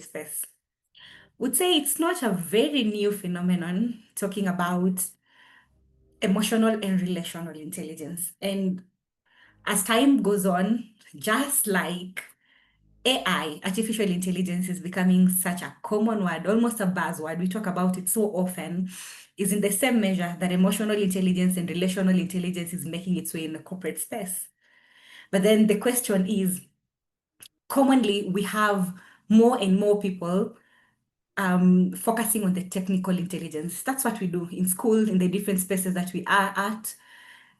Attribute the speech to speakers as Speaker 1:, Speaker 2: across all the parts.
Speaker 1: space. Would say it's not a very new phenomenon talking about emotional and relational intelligence. And as time goes on, just like AI, artificial intelligence, is becoming such a common word, almost a buzzword. We talk about it so often, is in the same measure that emotional intelligence and relational intelligence is making its way in the corporate space. But then the question is, commonly we have more and more people focusing on the technical intelligence. That's what we do in school, in the different spaces that we are at.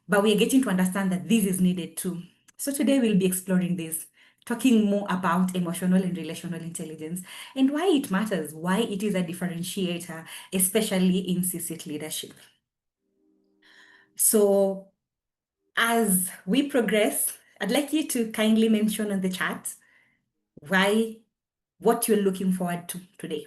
Speaker 1: But we are getting to understand that this is needed too. So today we'll be exploring this, talking more about emotional and relational intelligence and why it matters, why it is a differentiator, especially in C-suite leadership. So as we progress, I'd like you to kindly mention on the chat what you're looking forward to today.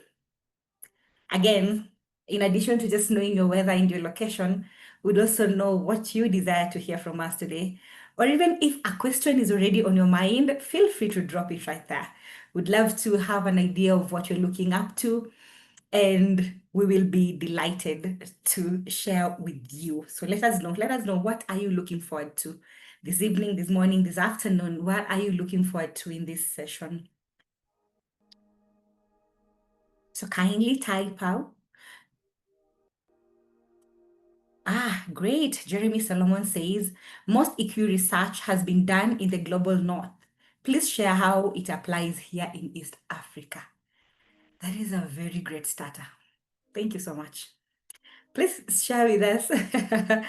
Speaker 1: Again, in addition to just knowing your weather and your location, we'd also know what you desire to hear from us today. Or even if a question is already on your mind, feel free to drop it right there. We'd love to have an idea of what you're looking up to, and we will be delighted to share with you. So let us know what are you looking forward to this evening, this morning, this afternoon. What are you looking forward to in this session? So kindly type out. Great. Jeremy Solomon says, most EQ research has been done in the global north. Please share how it applies here in East Africa. That is a very great starter. Thank you so much. Please share with us.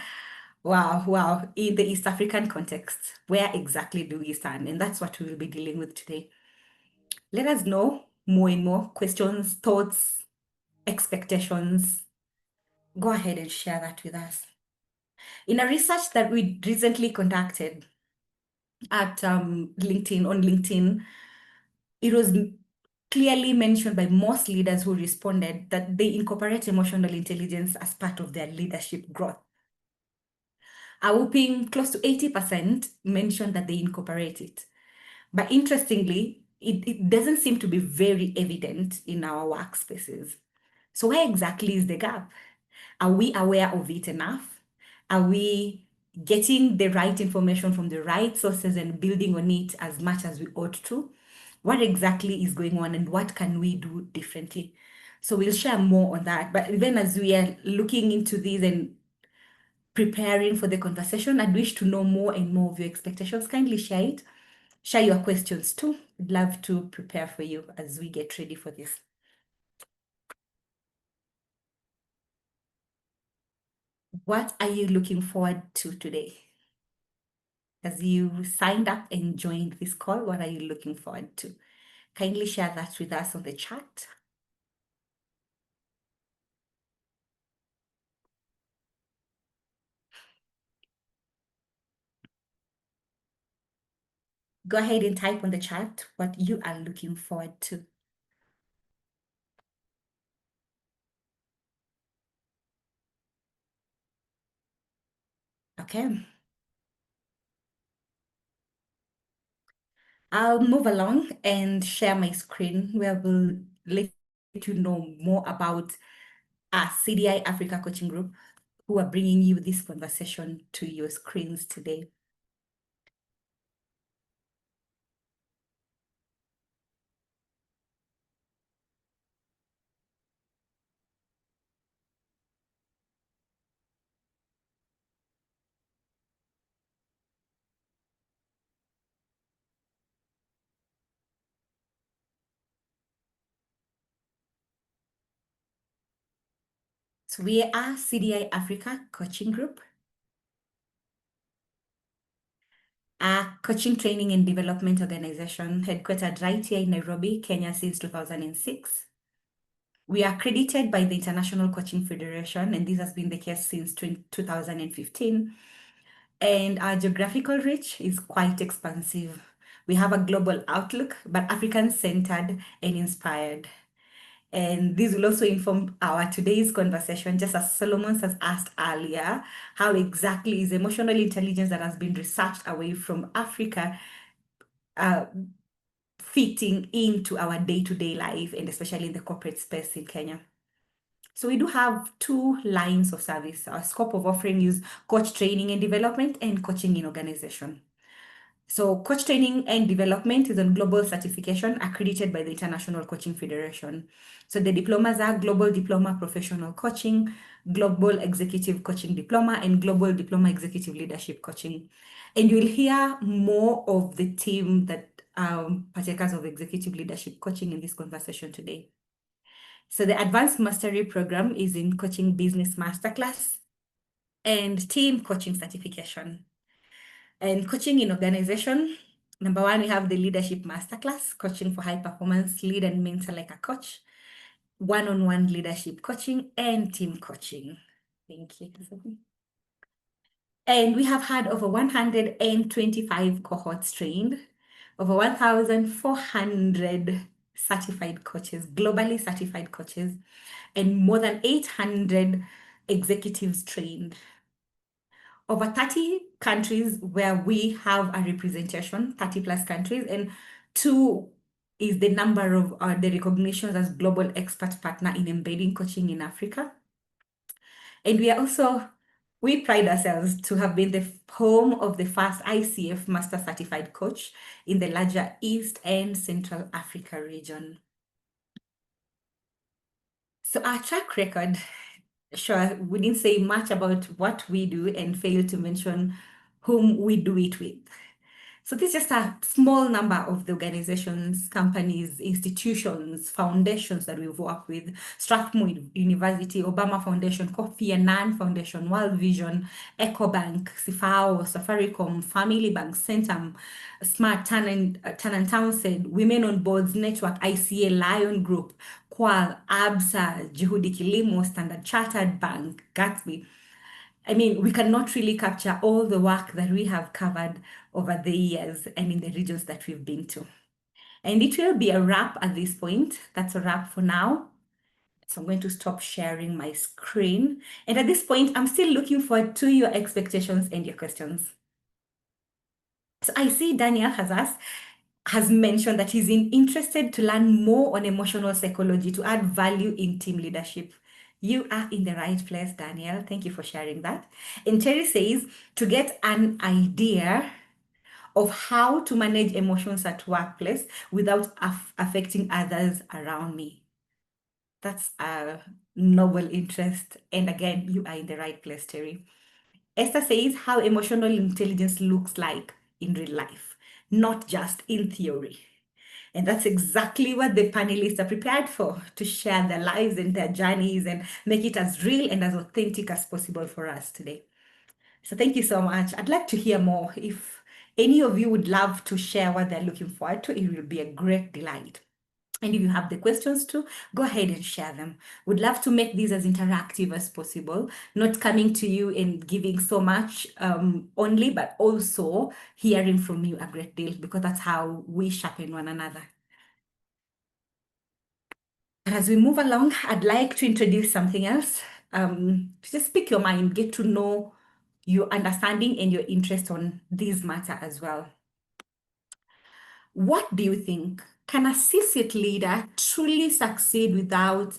Speaker 1: Wow. In the East African context, where exactly do we stand? And that's what we will be dealing with today. Let us know more and more questions, thoughts, expectations. Go ahead and share that with us. In a research that we recently conducted at LinkedIn, it was clearly mentioned by most leaders who responded that they incorporate emotional intelligence as part of their leadership growth. A whopping close to 80% mentioned that they incorporate it. But interestingly, it doesn't seem to be very evident in our workspaces. So where exactly is the gap? Are we aware of it enough? Are we getting the right information from the right sources and building on it as much as we ought to? What exactly is going on and what can we do differently? So we'll share more on that. But even as we are looking into this and preparing for the conversation, I'd wish to know more and more of your expectations. Kindly share it. Share your questions too. I'd love to prepare for you as we get ready for this. What are you looking forward to today? As you signed up and joined this call, what are you looking forward to? Kindly share that with us on the chat. Go ahead and type on the chat what you are looking forward to. Okay. I'll move along and share my screen where we'll let you know more about our CDI-Africa coaching group who are bringing you this conversation to your screens today. So we are CDI-Africa coaching group, a coaching, training, and development organization headquartered right here in Nairobi, Kenya since 2006. We are accredited by the International Coaching Federation, and this has been the case since 2015. And our geographical reach is quite expansive. We have a global outlook, but African-centered and inspired. And this will also inform our today's conversation, just as Solomon has asked earlier, how exactly is emotional intelligence that has been researched away from Africa fitting into our day-to-day life, and especially in the corporate space in Kenya. So we do have two lines of service. Our scope of offering is coach training and development and coaching in organization. So coach training and development is on global certification accredited by the International Coaching Federation. So the diplomas are Global Diploma Professional Coaching, Global Executive Coaching Diploma, and Global Diploma Executive Leadership Coaching. And you'll hear more of the team that partakers of executive leadership coaching in this conversation today. So the Advanced Mastery Program is in Coaching Business Masterclass and Team Coaching Certification. And coaching in organization, number one, we have the Leadership Masterclass, coaching for high performance, lead and mentor like a coach, one-on-one leadership coaching, and team coaching. Thank you. And we have had over 125 cohorts trained, over 1,400 certified coaches, globally certified coaches, and more than 800 executives trained. Over 30 countries where we have a representation, 30 plus countries, and 2 is the number of the recognitions as global expert partner in embedding coaching in Africa. And we pride ourselves to have been the home of the first ICF Master Certified Coach in the larger East and Central Africa region. So our track record, sure, we didn't say much about what we do and failed to mention whom we do it with. So this is just a small number of the organizations, companies, institutions, foundations that we've worked with: Strathmore University, Obama Foundation, Kofi Annan Foundation, World Vision, EcoBank, Sifao, Safaricom, Family Bank, Centum, Smart, Tan and Townsend, Women on Boards Network, ICA, Lion Group, Qual, Absa, Juhudi Kilimo, Standard Chartered Bank, Gatsby. I mean, we cannot really capture all the work that we have covered over the years and in the regions that we've been to. And it will be a wrap at this point. That's a wrap for now. So I'm going to stop sharing my screen. And at this point, I'm still looking forward to your expectations and your questions. So I see Daniel has mentioned that he's interested to learn more on emotional psychology to add value in team leadership. You are in the right place, Daniel. Thank you for sharing that. And Terry says, to get an idea of how to manage emotions at workplace without affecting others around me. That's a noble interest. And again, you are in the right place, Terry. Esther says how emotional intelligence looks like in real life, not just in theory. And that's exactly what the panelists are prepared for, to share their lives and their journeys and make it as real and as authentic as possible for us today. So thank you so much. I'd like to hear more. If any of you would love to share what they're looking forward to, it will be a great delight. And if you have the questions too, go ahead and share them. Would love to make these as interactive as possible, not coming to you and giving so much only, but also hearing from you a great deal, because that's how we sharpen one another. As we move along, I'd like to introduce something else. Just speak your mind, get to know your understanding and your interest on this matter as well. What do you think? Can a C-suite leader truly succeed without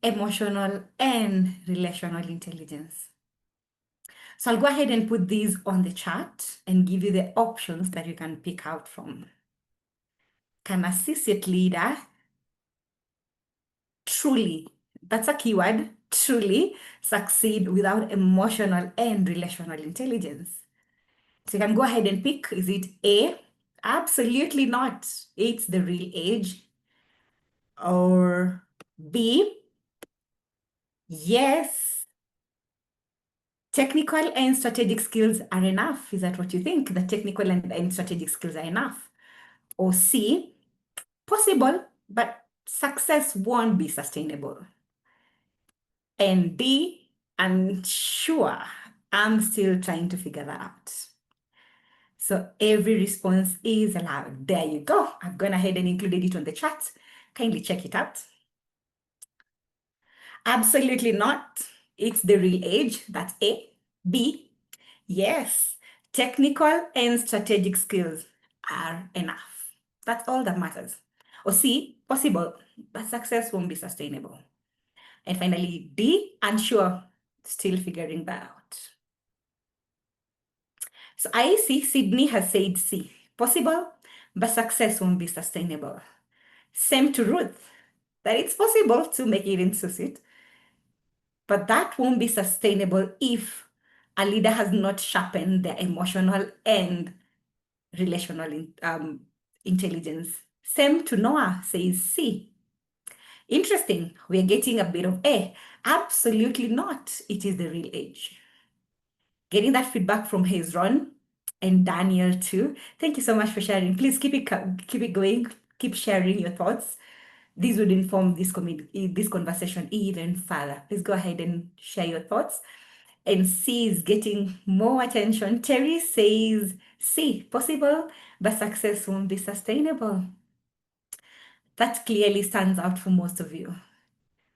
Speaker 1: emotional and relational intelligence? So I'll go ahead and put these on the chart and give you the options that you can pick out from. Can a C-suite leader truly, that's a keyword, truly succeed without emotional and relational intelligence? So you can go ahead and pick. Is it A? Absolutely not. It's the real age. Or B? Yes. Technical and strategic skills are enough. Is that what you think? The technical and strategic skills are enough. Or C? Possible, but success won't be sustainable. And D? Unsure. I'm still trying to figure that out. So every response is allowed. There you go. I've gone ahead and included it on the chat. Kindly check it out. Absolutely not. It's the real age. That's A. B. Yes. Technical and strategic skills are enough. That's all that matters. Or C, possible, but success won't be sustainable. And finally, D, unsure, still figuring that out. So I see Sydney has said C, possible, but success won't be sustainable. Same to Ruth, that it's possible to make it in Susit, but that won't be sustainable if a leader has not sharpened their emotional and relational intelligence. Same to Noah, says C. Interesting, we're getting a bit of A. Absolutely not. It is the real age. Getting that feedback from Hezron and Daniel too. Thank you so much for sharing. Please keep it going. Keep sharing your thoughts. These would inform this conversation even further. Please go ahead and share your thoughts. And C is getting more attention. Terry says C, possible, but success won't be sustainable. That clearly stands out for most of you,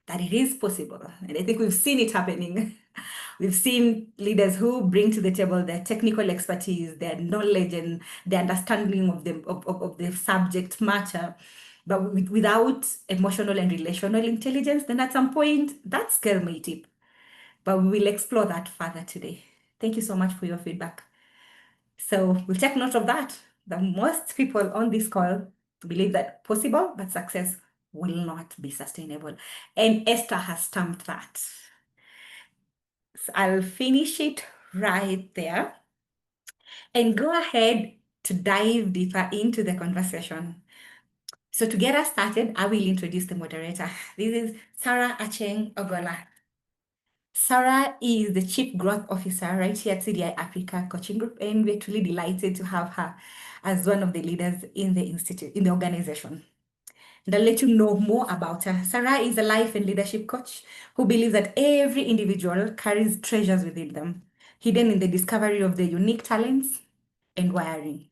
Speaker 1: that it is possible. And I think we've seen it happening. We've seen leaders who bring to the table their technical expertise, their knowledge, and their understanding of the subject matter. But without emotional and relational intelligence, then at some point that scale may tip. But we will explore that further today. Thank you so much for your feedback. So we'll take note of that. That most people on this call believe that possible, but success will not be sustainable. And Esther has stamped that. So I'll finish it right there and go ahead to dive deeper into the conversation. So to get us started, I will introduce the moderator. This is Sarah Acheng Ogola. Sarah is the Chief Growth Officer right here at CDI-Africa Coaching Group, and we're truly delighted to have her as one of the leaders in the organization. And I'll let you know more about her. Sarah is a life and leadership coach who believes that every individual carries treasures within them, hidden in the discovery of their unique talents and wiring.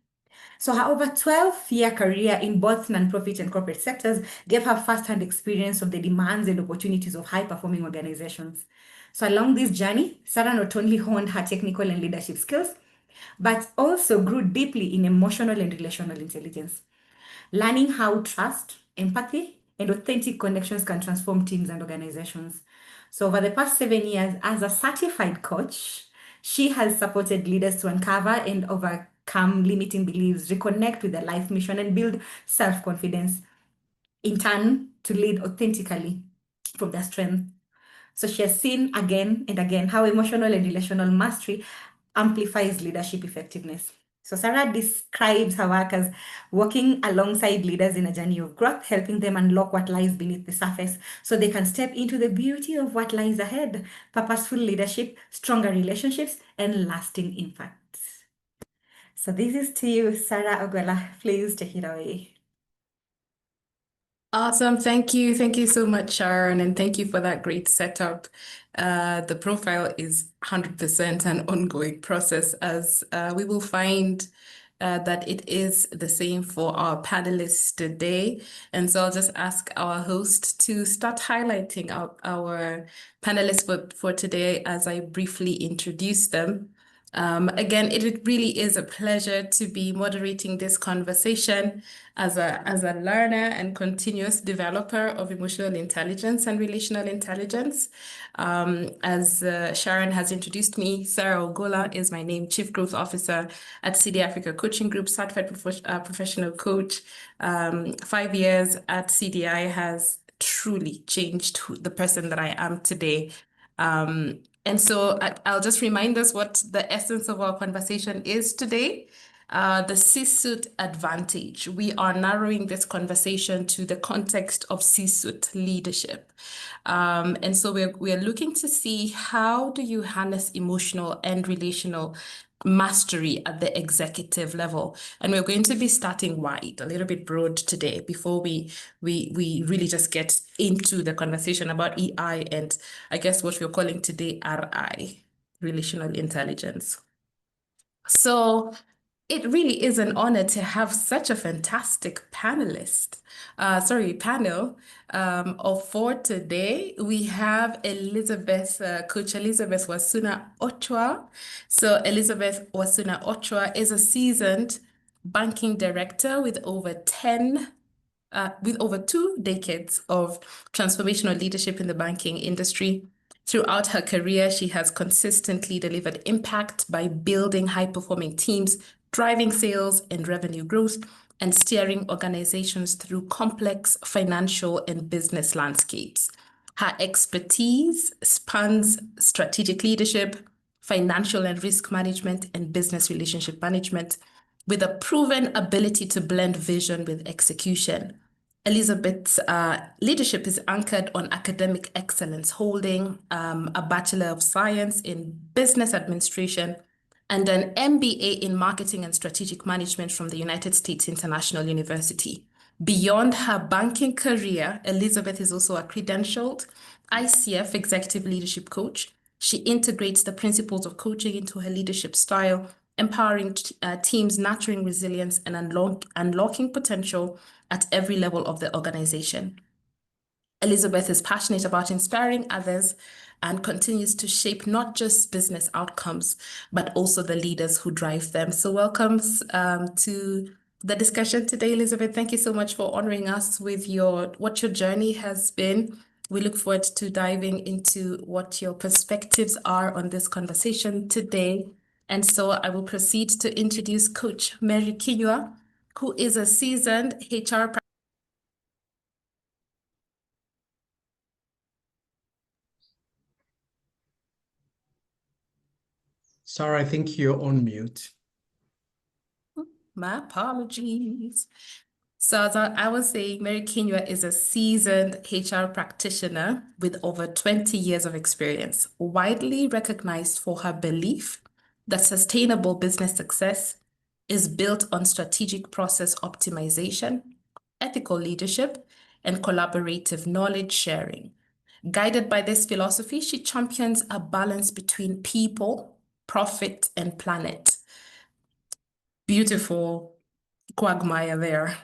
Speaker 1: So her over 12-year career in both nonprofit and corporate sectors gave her first-hand experience of the demands and opportunities of high-performing organizations. So along this journey, Sarah not only honed her technical and leadership skills, but also grew deeply in emotional and relational intelligence, learning how trust, empathy, and authentic connections can transform teams and organizations. So over the past 7 years, as a certified coach, she has supported leaders to uncover and overcome limiting beliefs, reconnect with their life mission, and build self-confidence, in turn, to lead authentically from their strength. So she has seen again and again how emotional and relational mastery amplifies leadership effectiveness. So Sarah describes her work as working alongside leaders in a journey of growth, helping them unlock what lies beneath the surface so they can step into the beauty of what lies ahead: purposeful leadership, stronger relationships, and lasting impact. So this is to you, Sarah Ogola. Please take it away.
Speaker 2: Awesome. Thank you. Thank you so much, Sharon, and thank you for that great setup. The profile is 100% an ongoing process, as we will find that it is the same for our panelists today. And so I'll just ask our host to start highlighting our panelists for today as I briefly introduce them. Again, it really is a pleasure to be moderating this conversation as a learner and continuous developer of emotional intelligence and relational intelligence. As Sharon has introduced me, Sarah Ogola is my name, Chief Growth Officer at CDI-Africa Coaching Group, certified professional coach. 5 years at CDI has truly changed the person that I am today. And so I'll just remind us what the essence of our conversation is today. The C-suite advantage. We are narrowing this conversation to the context of C-suite leadership. And so we're looking to see, how do you harness emotional and relational mastery at the executive level? And we're going to be starting wide, a little bit broad today, before we really just get into the conversation about EI and I guess what we're calling today RI, relational intelligence. So it really is an honor to have such a fantastic panel of four today. We have Coach Elizabeth Wasunna-Ochwa. So Elizabeth Wasunna-Ochwa is a seasoned banking director with over 2 decades of transformational leadership in the banking industry. Throughout her career, she has consistently delivered impact by building high-performing teams, driving sales and revenue growth, and steering organizations through complex financial and business landscapes. Her expertise spans strategic leadership, financial and risk management, and business relationship management, with a proven ability to blend vision with execution. Elizabeth's leadership is anchored on academic excellence, holding a Bachelor of Science in Business Administration and an MBA in Marketing and Strategic Management from the United States International University. Beyond her banking career, Elizabeth is also a credentialed ICF executive leadership coach. She integrates the principles of coaching into her leadership style, empowering teams, nurturing resilience, and unlocking potential at every level of the organization. Elizabeth is passionate about inspiring others and continues to shape not just business outcomes, but also the leaders who drive them. So welcome to the discussion today, Elizabeth. Thank you so much for honoring us with what your journey has been. We look forward to diving into what your perspectives are on this conversation today. And so I will proceed to introduce Coach Mary Kinyua, who is a seasoned HR.
Speaker 3: Sarah, I think you're on mute.
Speaker 2: My apologies. So as I was saying, Mary Kinyua is a seasoned HR practitioner with over 20 years of experience, widely recognized for her belief that sustainable business success is built on strategic process optimization, ethical leadership, and collaborative knowledge sharing. Guided by this philosophy, she champions a balance between people, profit, and planet. Beautiful quagmire there.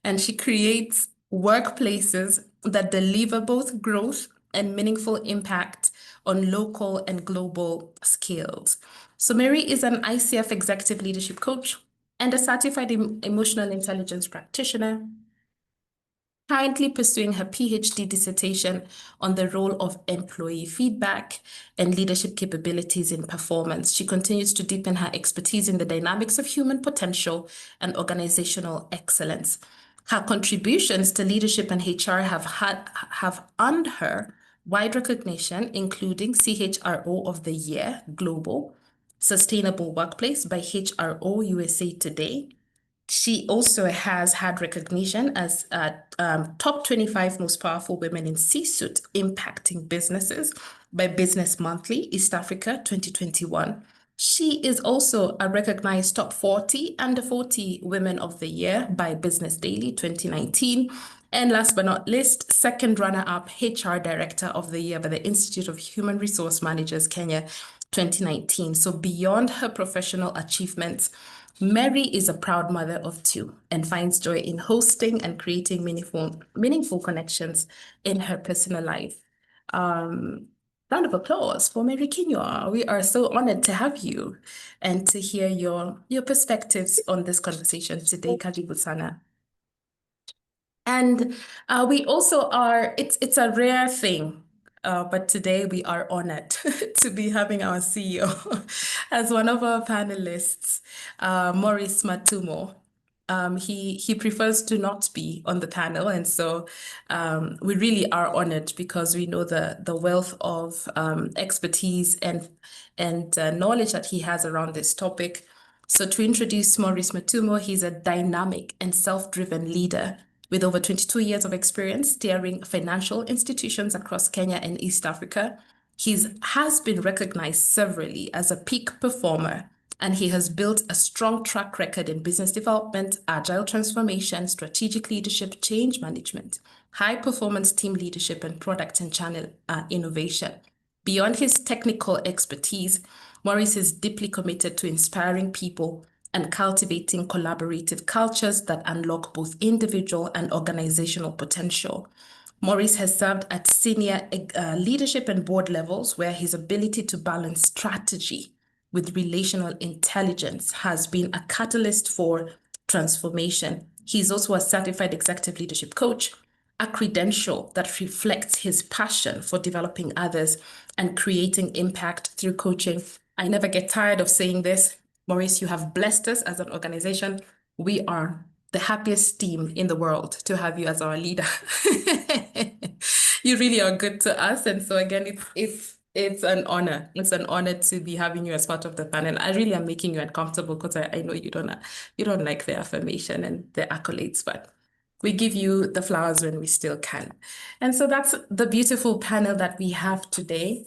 Speaker 2: And she creates workplaces that deliver both growth and meaningful impact on local and global scales. So Mary is an ICF executive leadership coach and a certified emotional intelligence practitioner, currently pursuing her PhD dissertation on the role of employee feedback and leadership capabilities in performance. She continues to deepen her expertise in the dynamics of human potential and organizational excellence. Her contributions to leadership and HR have earned her wide recognition, including CHRO of the Year Global, Sustainable Workplace by HRO USA Today. She also has had recognition as top 25 most powerful women in C-suite impacting businesses by Business Monthly, East Africa 2021. She is also a recognized top 40 under 40 women of the year by Business Daily 2019. And last but not least, second runner-up HR Director of the Year by the Institute of Human Resource Managers, Kenya 2019. So beyond her professional achievements, Mary is a proud mother of 2 and finds joy in hosting and creating meaningful connections in her personal life. Round of applause for Mary Kinyua. We are so honored to have you and to hear your perspectives on this conversation today. Karibu sana. And we also are, it's a rare thing, but today we are honored to be having our CEO as one of our panelists, Maurice Matumo. He prefers to not be on the panel, and so we really are honored because we know the wealth of expertise and knowledge that he has around this topic. So to introduce Maurice Matumo, he's a dynamic and self-driven leader with over 22 years of experience steering financial institutions across Kenya and East Africa. He has been recognized severally as a peak performer, and he has built a strong track record in business development, agile transformation, strategic leadership, change management, high-performance team leadership, and product and channel innovation. Beyond his technical expertise, Maurice is deeply committed to inspiring people and cultivating collaborative cultures that unlock both individual and organizational potential. Maurice has served at senior leadership and board levels, where his ability to balance strategy, with relational intelligence has been a catalyst for transformation. He's also a certified executive leadership coach, a credential that reflects his passion for developing others and creating impact through coaching. I never get tired of saying this. Maurice, you have blessed us as an organization. We are the happiest team in the world to have you as our leader. You really are good to us. And so again, it's an honor. It's an honor to be having you as part of the panel. I really am making you uncomfortable because I know you don't like the affirmation and the accolades, but we give you the flowers when we still can. And so that's the beautiful panel that we have today.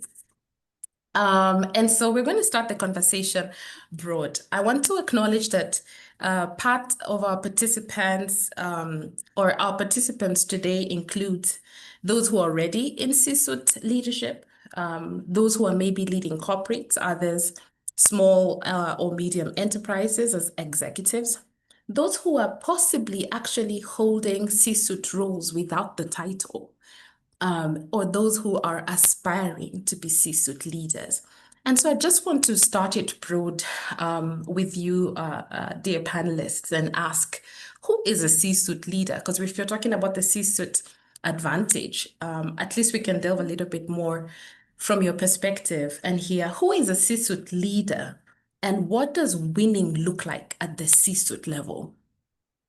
Speaker 2: And so we're going to start the conversation broad. I want to acknowledge that part of our participants or our participants today include those who are already in C-suite leadership, those who are maybe leading corporates, others small or medium enterprises as executives, those who are possibly actually holding C-suite roles without the title, or those who are aspiring to be C-suite leaders. And so I just want to start it broad with you, dear panelists, and ask, who is a C-suite leader? Because if you're talking about the C-suite advantage, at least we can delve a little bit more from your perspective and hear who is a C-suite leader and what does winning look like at the C-suite level?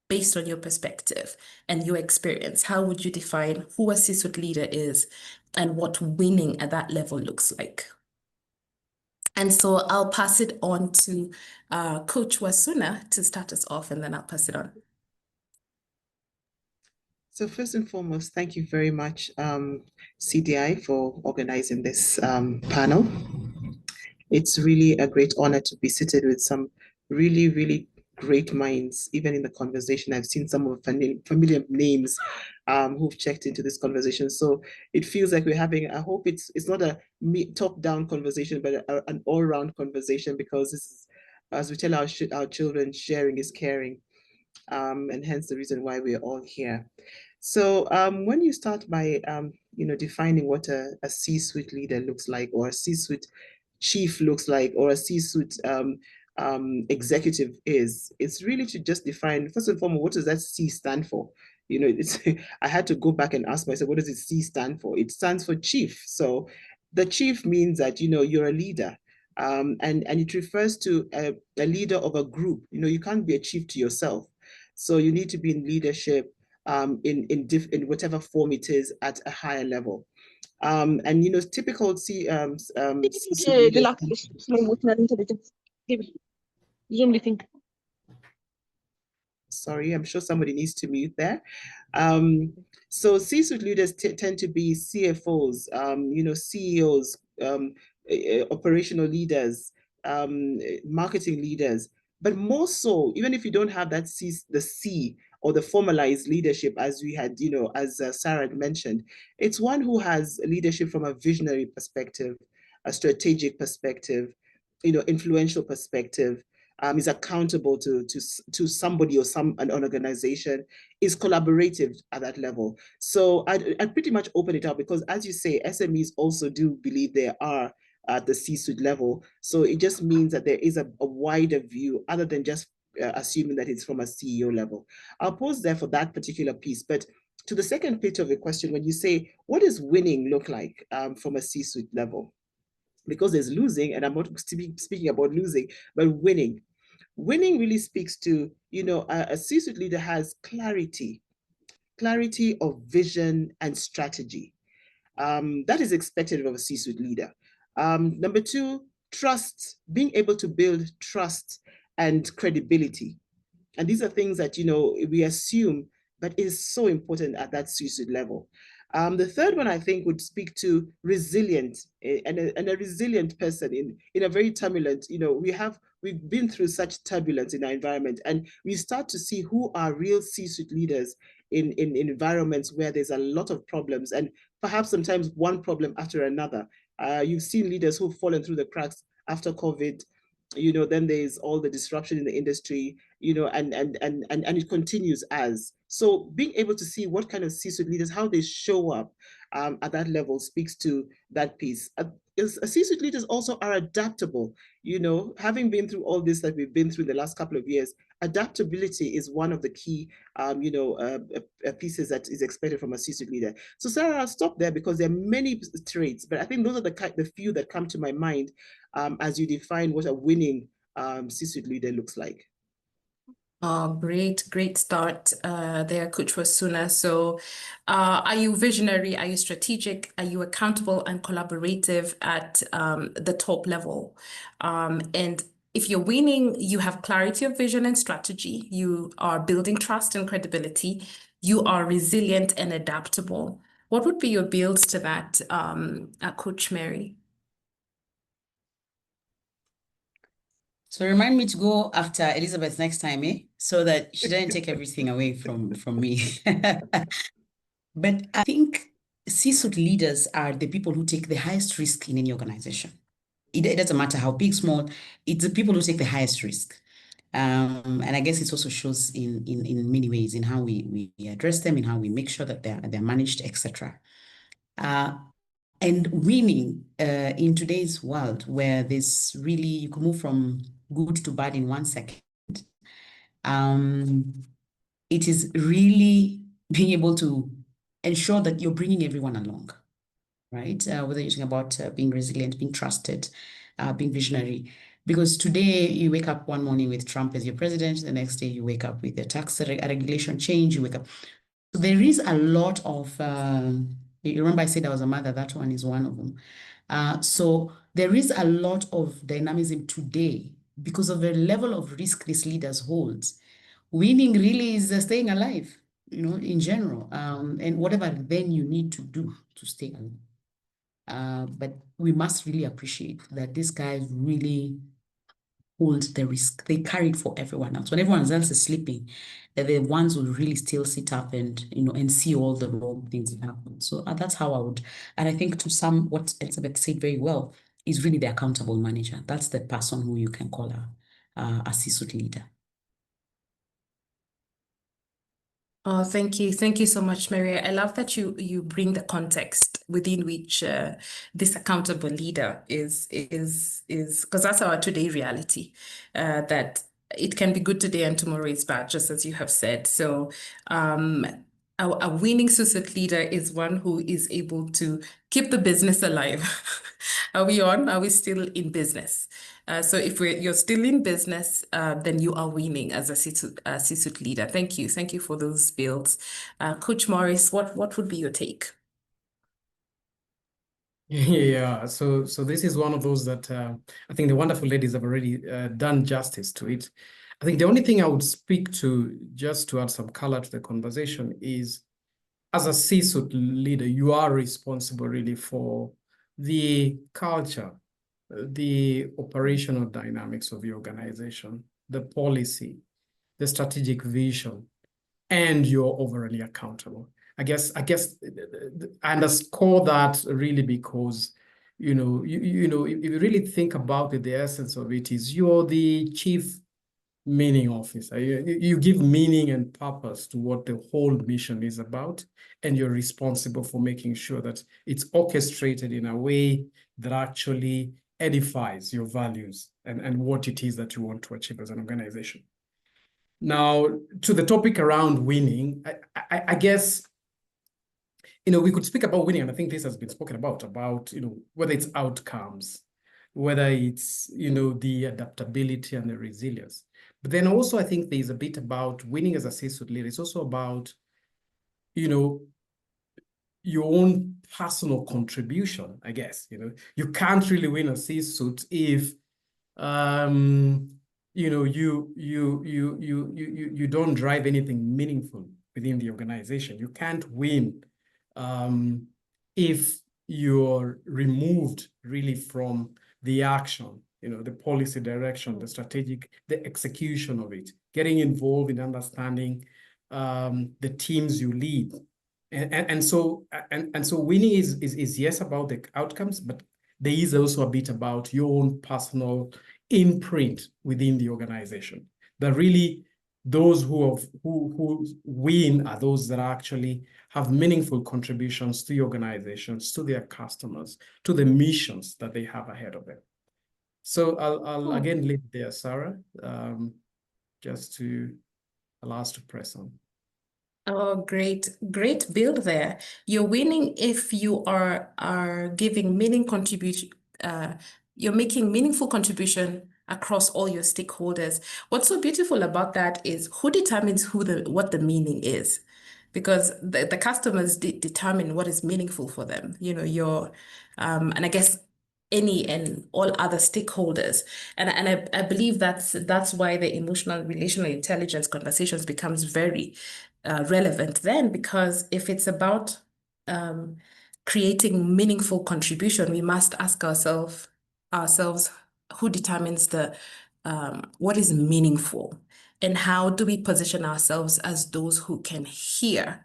Speaker 2: Based on your perspective and your experience, how would you define who a C-suite leader is and what winning at that level looks like? And so I'll pass it on to Coach Wasunna to start us off, and then I'll pass it on.
Speaker 4: So first and foremost, thank you very much, CDI, for organizing this panel. It's really a great honor to be seated with some really, really great minds. Even in the conversation, I've seen some of the familiar names who've checked into this conversation. So it feels like we're having, I hope it's not a top-down conversation, but an all-round conversation, because this is, as we tell our children, sharing is caring. And hence the reason why we're all here. So when you start by defining what a C-suite leader looks like, or a C-suite chief looks like, or a C-suite executive is, it's really to just define, first and foremost, what does that C stand for? You know, it's I had to go back and ask myself, what does it C stand for? It stands for chief. So the chief means that, you know, you're a leader. And it refers to a leader of a group. You know, you can't be a chief to yourself. So you need to be in leadership in whatever form it is at a higher level. And you know, typical sorry, I'm sure somebody needs to mute there. So C-suite leaders tend to be CFOs, you know, CEOs, operational leaders, marketing leaders. But more so, even if you don't have that the C or the formalized leadership, as we had, you know, as Sarah had mentioned, it's one who has leadership from a visionary perspective, a strategic perspective, you know, influential perspective, is accountable to somebody or an organization, is collaborative at that level. So I'd pretty much open it up, because as you say, SMEs also do believe they are at the C-suite level. So it just means that there is a wider view other than just assuming that it's from a CEO level. I'll pause there for that particular piece. But to the second bit of the question, when you say, what does winning look like from a C-suite level? Because there's losing, and I'm not speaking about losing, but winning. Winning really speaks to, you know, a C-suite leader has clarity of vision and strategy. That is expected of a C-suite leader. Number two, trust, being able to build trust and credibility. And these are things that, you know, we assume, but is so important at that C-suite level. The third one, I think, would speak to resilient, and a resilient person in a very turbulent, you know, we've been through such turbulence in our environment, and we start to see who are real C-suite leaders in environments where there's a lot of problems, and perhaps sometimes one problem after another. You've seen leaders who've fallen through the cracks after COVID. You know, then there's all the disruption in the industry, you know, and it continues as. So being able to see what kind of C-suite leaders, how they show up at that level speaks to that piece. C-suite leaders also are adaptable. You know, having been through all this that we've been through the last couple of years, adaptability is one of the key, pieces that is expected from a C-suite leader. So Sarah, I'll stop there because there are many traits, but I think those are the few that come to my mind as you define what a winning C-suite leader looks like.
Speaker 2: Oh, great start there, Coach Wasunna. So are you visionary? Are you strategic? Are you accountable and collaborative at the top level? And if you're winning, you have clarity of vision and strategy. You are building trust and credibility. You are resilient and adaptable. What would be your builds to that, Coach Mary?
Speaker 5: So remind me to go after Elizabeth next time, so that she doesn't take everything away from me. But I think C-suite leaders are the people who take the highest risk in any organization. It doesn't matter how big, small, it's the people who take the highest risk. And I guess it also shows in many ways in how we address them, in how we make sure that they're managed, etc. And winning in today's world, where there's really, you can move from good to bad in 1 second. It is really being able to ensure that you're bringing everyone along, right? Whether you're talking about being resilient, being trusted, being visionary. Because today you wake up one morning with Trump as your president, the next day you wake up with a tax regulation change, you wake up. So there is a lot of, you remember I said I was a mother, that one is one of them. So there is a lot of dynamism today because of the level of risk these leaders hold. Winning really is staying alive, in general, and whatever then you need to do to stay alive. But we must really appreciate that these guys really hold the risk. They carry it for everyone else. When everyone else is sleeping, they're the ones who really still sit up and, and see all the wrong things that happen. So that's how I would, and I think to some, what Elizabeth said very well, is really the accountable manager. That's the person who you can call a C-suite leader.
Speaker 2: Oh, thank you. Thank you so much, Mary. I love that you bring the context within which this accountable leader is because that's our today reality, that it can be good today and tomorrow is bad, just as you have said. So a winning C-suite leader is one who is able to keep the business alive. Are we on? Are we still in business? So if you're still in business, then you are winning as a C-suite leader. Thank you. Thank you for those builds. Coach Morris, what would be your take?
Speaker 3: Yeah, so this is one of those that I think the wonderful ladies have already done justice to it. I think the only thing I would speak to, just to add some color to the conversation, is as a C-suite leader, you are responsible really for the culture, the operational dynamics of the organization, the policy, the strategic vision, and you're overly accountable. I guess I underscore that really because, if you really think about it, the essence of it is you're the chief meaning officer. You give meaning and purpose to what the whole mission is about, and you're responsible for making sure that it's orchestrated in a way that actually edifies your values and what it is that you want to achieve as an organization. Now, to the topic around winning, I guess, we could speak about winning, and I think this has been spoken about, whether it's outcomes, whether it's, the adaptability and the resilience. But then also I think there's a bit about winning as a C-suite leader. It's also about, your own personal contribution, I guess. You can't really win a C-suite if you don't drive anything meaningful within the organization. You can't win if you're removed really from the action, the policy direction, the strategic, the execution of it, getting involved in understanding the teams you lead. And so winning is yes about the outcomes, but there is also a bit about your own personal imprint within the organization. that really those who win are those that actually have meaningful contributions to the organizations, to their customers, to the missions that they have ahead of them. So I'll again leave it there, Sarah, just to allow us to press on.
Speaker 2: Oh, great build there. You're winning if you are giving you're making meaningful contribution across all your stakeholders. What's so beautiful about that is who determines what the meaning is, because the customers determine what is meaningful for them. You know, and I guess any and all other stakeholders. And I believe that's why the emotional relational intelligence conversations becomes very relevant then, because if it's about creating meaningful contribution, we must ask ourselves who determines what is meaningful, and how do we position ourselves as those who can hear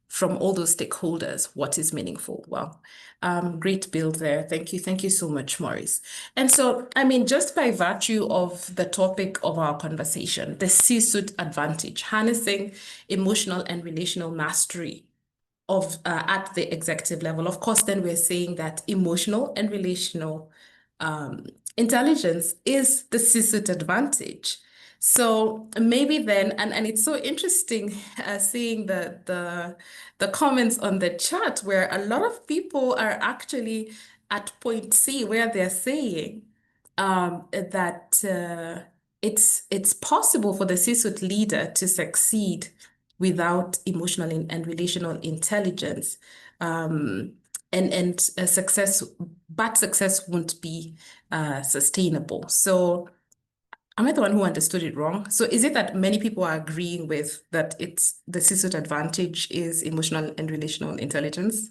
Speaker 2: from all those stakeholders what is meaningful. Well, great build there. Thank you so much, Maurice. And so, I mean, just by virtue of the topic of our conversation, the C-suite advantage, harnessing emotional and relational mastery of at the executive level. Of course, then we're saying that emotional and relational intelligence is the C-suite advantage. So maybe then, and it's so interesting seeing the comments on the chat where a lot of people are actually at point C, where they're saying that it's possible for the C-suite leader to succeed without emotional and relational intelligence, and success won't be sustainable. So am I the one who understood it wrong? So is it that many people are agreeing with that it's the C-suite advantage is emotional and relational intelligence?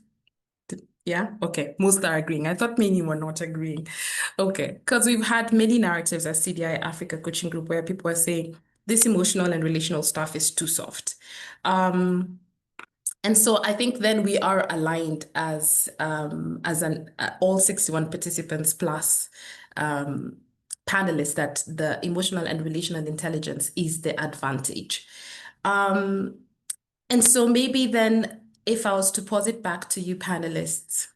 Speaker 2: Yeah, okay. Most are agreeing. I thought many were not agreeing. Okay, because we've had many narratives at CDI-Africa coaching group where people are saying this emotional and relational stuff is too soft. And so I think then we are aligned as all 61 participants plus panelists that the emotional and relational intelligence is the advantage. And so maybe then if I was to pose it back to you panelists,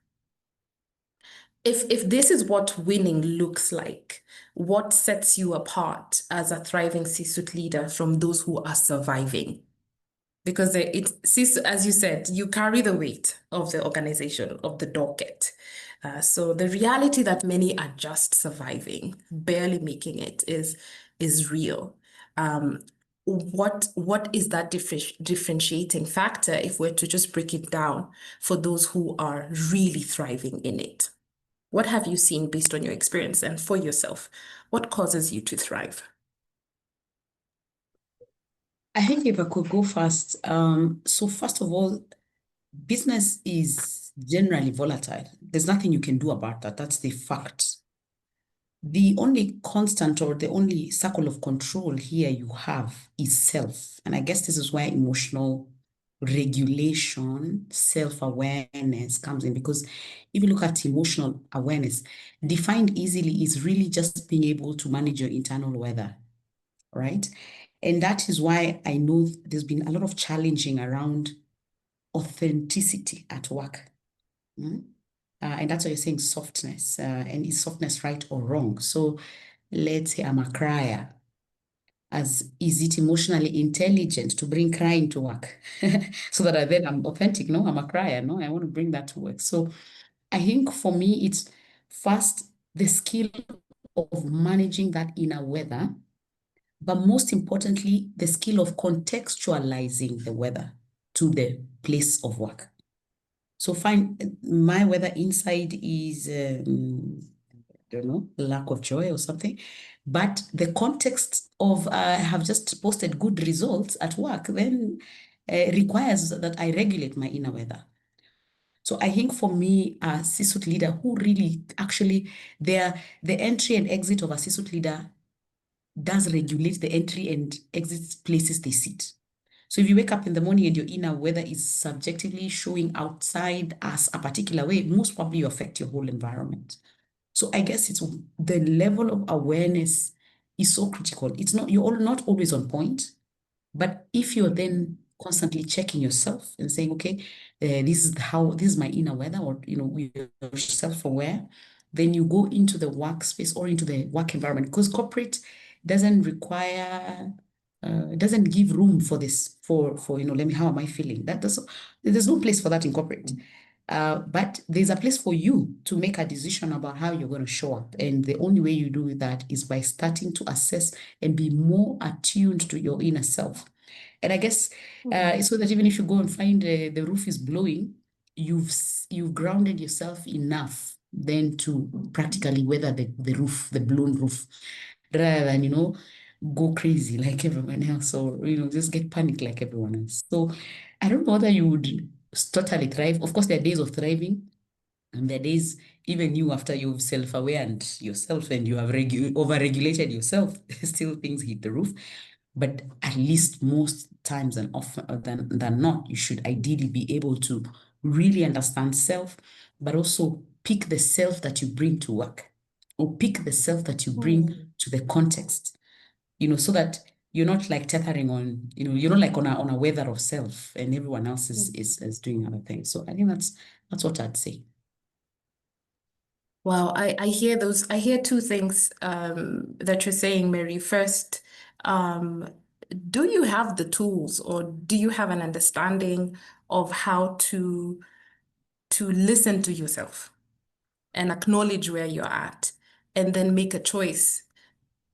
Speaker 2: if this is what winning looks like, what sets you apart as a thriving C-suite leader from those who are surviving? Because as you said, you carry the weight of the organization, of the docket. So the reality that many are just surviving, barely making it, is real. What is that differentiating factor if we're to just break it down for those who are really thriving in it? What have you seen based on your experience, and for yourself, what causes you to thrive?
Speaker 5: I think if I could go first, so first of all, business is generally volatile. There's nothing you can do about that. That's the fact. The only constant or the only circle of control here you have is self. And I guess this is where emotional regulation, self-awareness comes in, because if you look at emotional awareness, defined easily is really just being able to manage your internal weather, right? And that is why I know there's been a lot of challenging around authenticity at work. And that's why you're saying softness. And is softness right or wrong? So let's say I'm a crier. Is it emotionally intelligent to bring crying to work? So that then I'm authentic? No, I'm a crier. No, I want to bring that to work. So I think for me, it's first the skill of managing that inner weather, but most importantly, the skill of contextualizing the weather to the place of work. So my weather inside is, I don't know, lack of joy or something. But the context of I have just posted good results at work then requires that I regulate my inner weather. So I think for me, a C-suite leader who really actually, the entry and exit of a C-suite leader does regulate the entry and exit places they sit. So if you wake up in the morning and your inner weather is subjectively showing outside as a particular way, most probably you affect your whole environment. So I guess it's the level of awareness is so critical. It's not, you're not always on point, but if you're then constantly checking yourself and saying, okay, this is my inner weather, or you're self-aware, then you go into the workspace or into the work environment, because corporate doesn't require, it doesn't give room for this, for how am I feeling? There's no place for that in corporate. But there's a place for you to make a decision about how you're going to show up. And the only way you do that is by starting to assess and be more attuned to your inner self. And I guess so that even if you go and find the roof is blowing, you've grounded yourself enough then to practically weather the roof, the blown roof, rather than, go crazy like everyone else, or, just get panicked like everyone else. So I don't know whether you would totally thrive. Of course, there are days of thriving, and there are days, even you, after you've self-awarened yourself and you have over-regulated yourself, still things hit the roof. But at least most times and often than not, you should ideally be able to really understand self, but also pick the self that you bring to work, or pick the self that you bring to the context, so that you're not like tethering on, you're not like on a weather of self and everyone else is doing other things. So I think that's what I'd say.
Speaker 2: Well, I hear two things that you're saying, Mary. First, do you have the tools, or do you have an understanding of how to listen to yourself and acknowledge where you're at, and then make a choice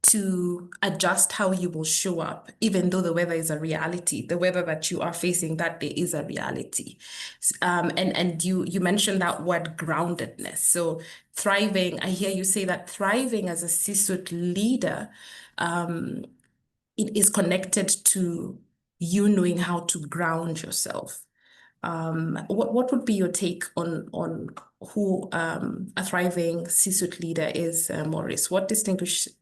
Speaker 2: to adjust how you will show up, even though the weather is a reality. The weather that you are facing that day is a reality. And you mentioned that word groundedness. So thriving, I hear you say that thriving as a C-suite leader, it is connected to you knowing how to ground yourself. What would be your take on who a thriving C-suite leader is, Maurice? What distinguishes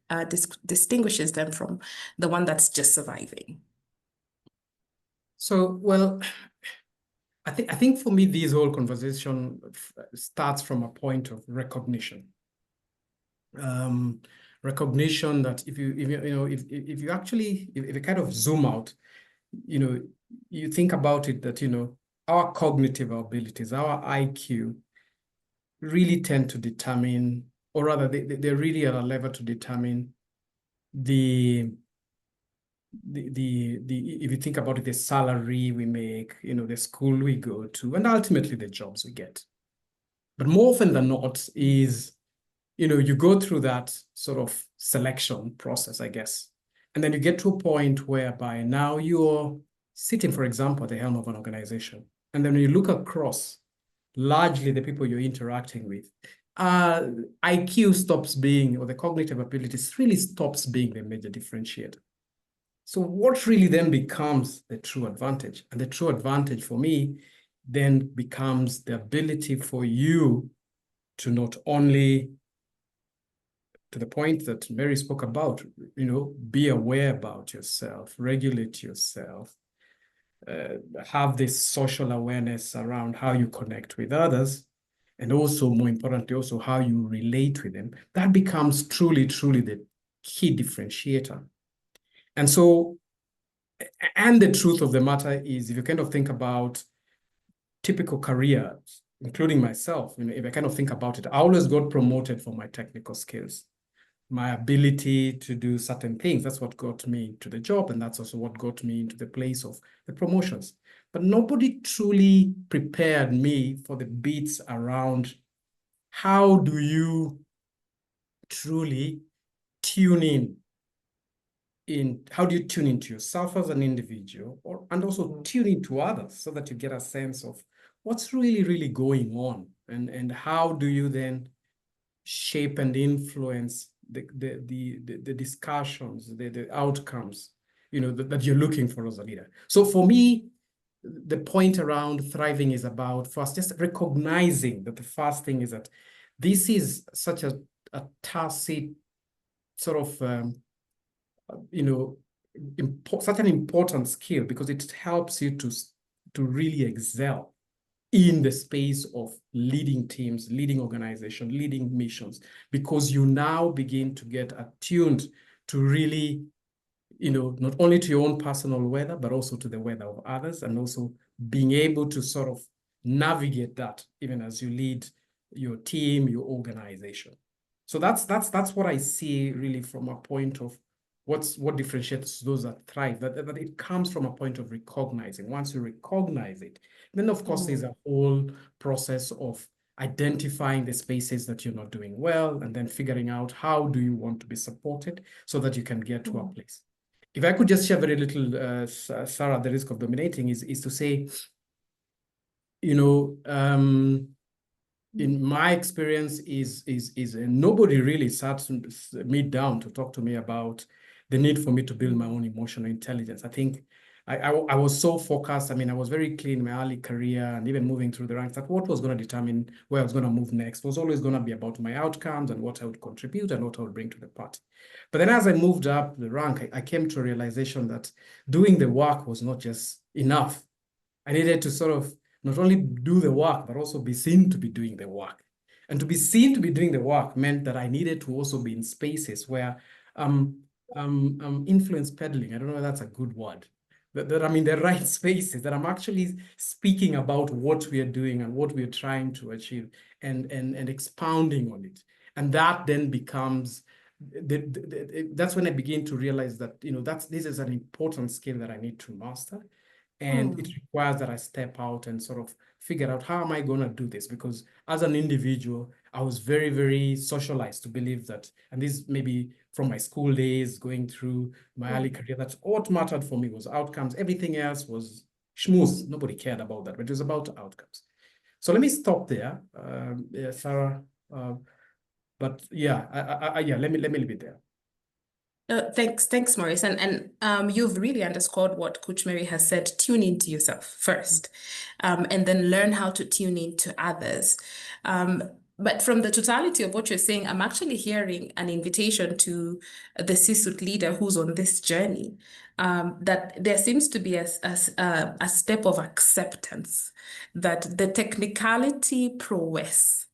Speaker 2: them from the one that's just surviving?
Speaker 3: So, well, I think for me, this whole conversation starts from a point of recognition. Recognition that if you actually kind of zoom out, you think about it, that our cognitive abilities, our IQ, really tend to determine, or rather, they're really at a level to determine the if you think about it, the salary we make, the school we go to, and ultimately the jobs we get. But more often than not is, you go through that sort of selection process, I guess. And then you get to a point whereby now you're sitting, for example, at the helm of an organization. And then when you look across, largely the people you're interacting with, IQ stops being, or the cognitive abilities really stops being the major differentiator. So what really then becomes the true advantage? And the true advantage for me then becomes the ability for you to not only, to the point that Mary spoke about, be aware about yourself, regulate yourself, have this social awareness around how you connect with others, and also, more importantly, also how you relate with them. That becomes truly, truly the key differentiator. And so, and the truth of the matter is, if you kind of think about typical careers, including myself, if I kind of think about it, I always got promoted for my technical skills, my ability to do certain things. That's what got me to the job, and that's also what got me into the place of the promotions. But nobody truly prepared me for the bits around how do you truly tune in, how do you tune into yourself as an individual, and also tune into others, so that you get a sense of what's really, really going on, and how do you then shape and influence the discussions, the outcomes, that you're looking for as a leader. So for me, the point around thriving is about first just recognizing that the first thing is that this is such a tacit sort of such an important skill, because it helps you to really excel in the space of leading teams, leading organizations, leading missions, because you now begin to get attuned to really, not only to your own personal weather, but also to the weather of others, and also being able to sort of navigate that even as you lead your team, your organization. So that's what I see really from a point of what differentiates those that thrive, that it comes from a point of recognizing. Once you recognize it, then of course there's a whole process of identifying the spaces that you're not doing well, and then figuring out how do you want to be supported so that you can get to a place. If I could just share very little, Sarah, at the risk of dominating, is to say, in my experience is nobody really sat me down to talk to me about the need for me to build my own emotional intelligence. I think I was so focused. I mean, I was very clear in my early career and even moving through the ranks, that what was going to determine where I was going to move next was always going to be about my outcomes and what I would contribute and what I would bring to the party. But then as I moved up the rank, I came to a realization that doing the work was not just enough. I needed to sort of not only do the work, but also be seen to be doing the work. And to be seen to be doing the work meant that I needed to also be in spaces where influence peddling, I don't know if that's a good word, that I'm in the right spaces, that I'm actually speaking about what we are doing and what we are trying to achieve, and expounding on it. And that then becomes, that's when I begin to realize that, this is an important skill that I need to master. And it requires that I step out and sort of figure out, how am I going to do this? Because as an individual, I was very, very socialized to believe that, and this maybe from my school days, going through my early career, that's what mattered for me was outcomes. Everything else was schmooze. Nobody cared about that, but it was about outcomes. So let me stop there, Sarah. But yeah, let me leave it there.
Speaker 2: Thanks, Maurice. And you've really underscored what Coach Mary has said. Tune into yourself first, and then learn how to tune into others. But from the totality of what you're saying, I'm actually hearing an invitation to the C-suite leader who's on this journey, that there seems to be a step of acceptance that the technicality prowess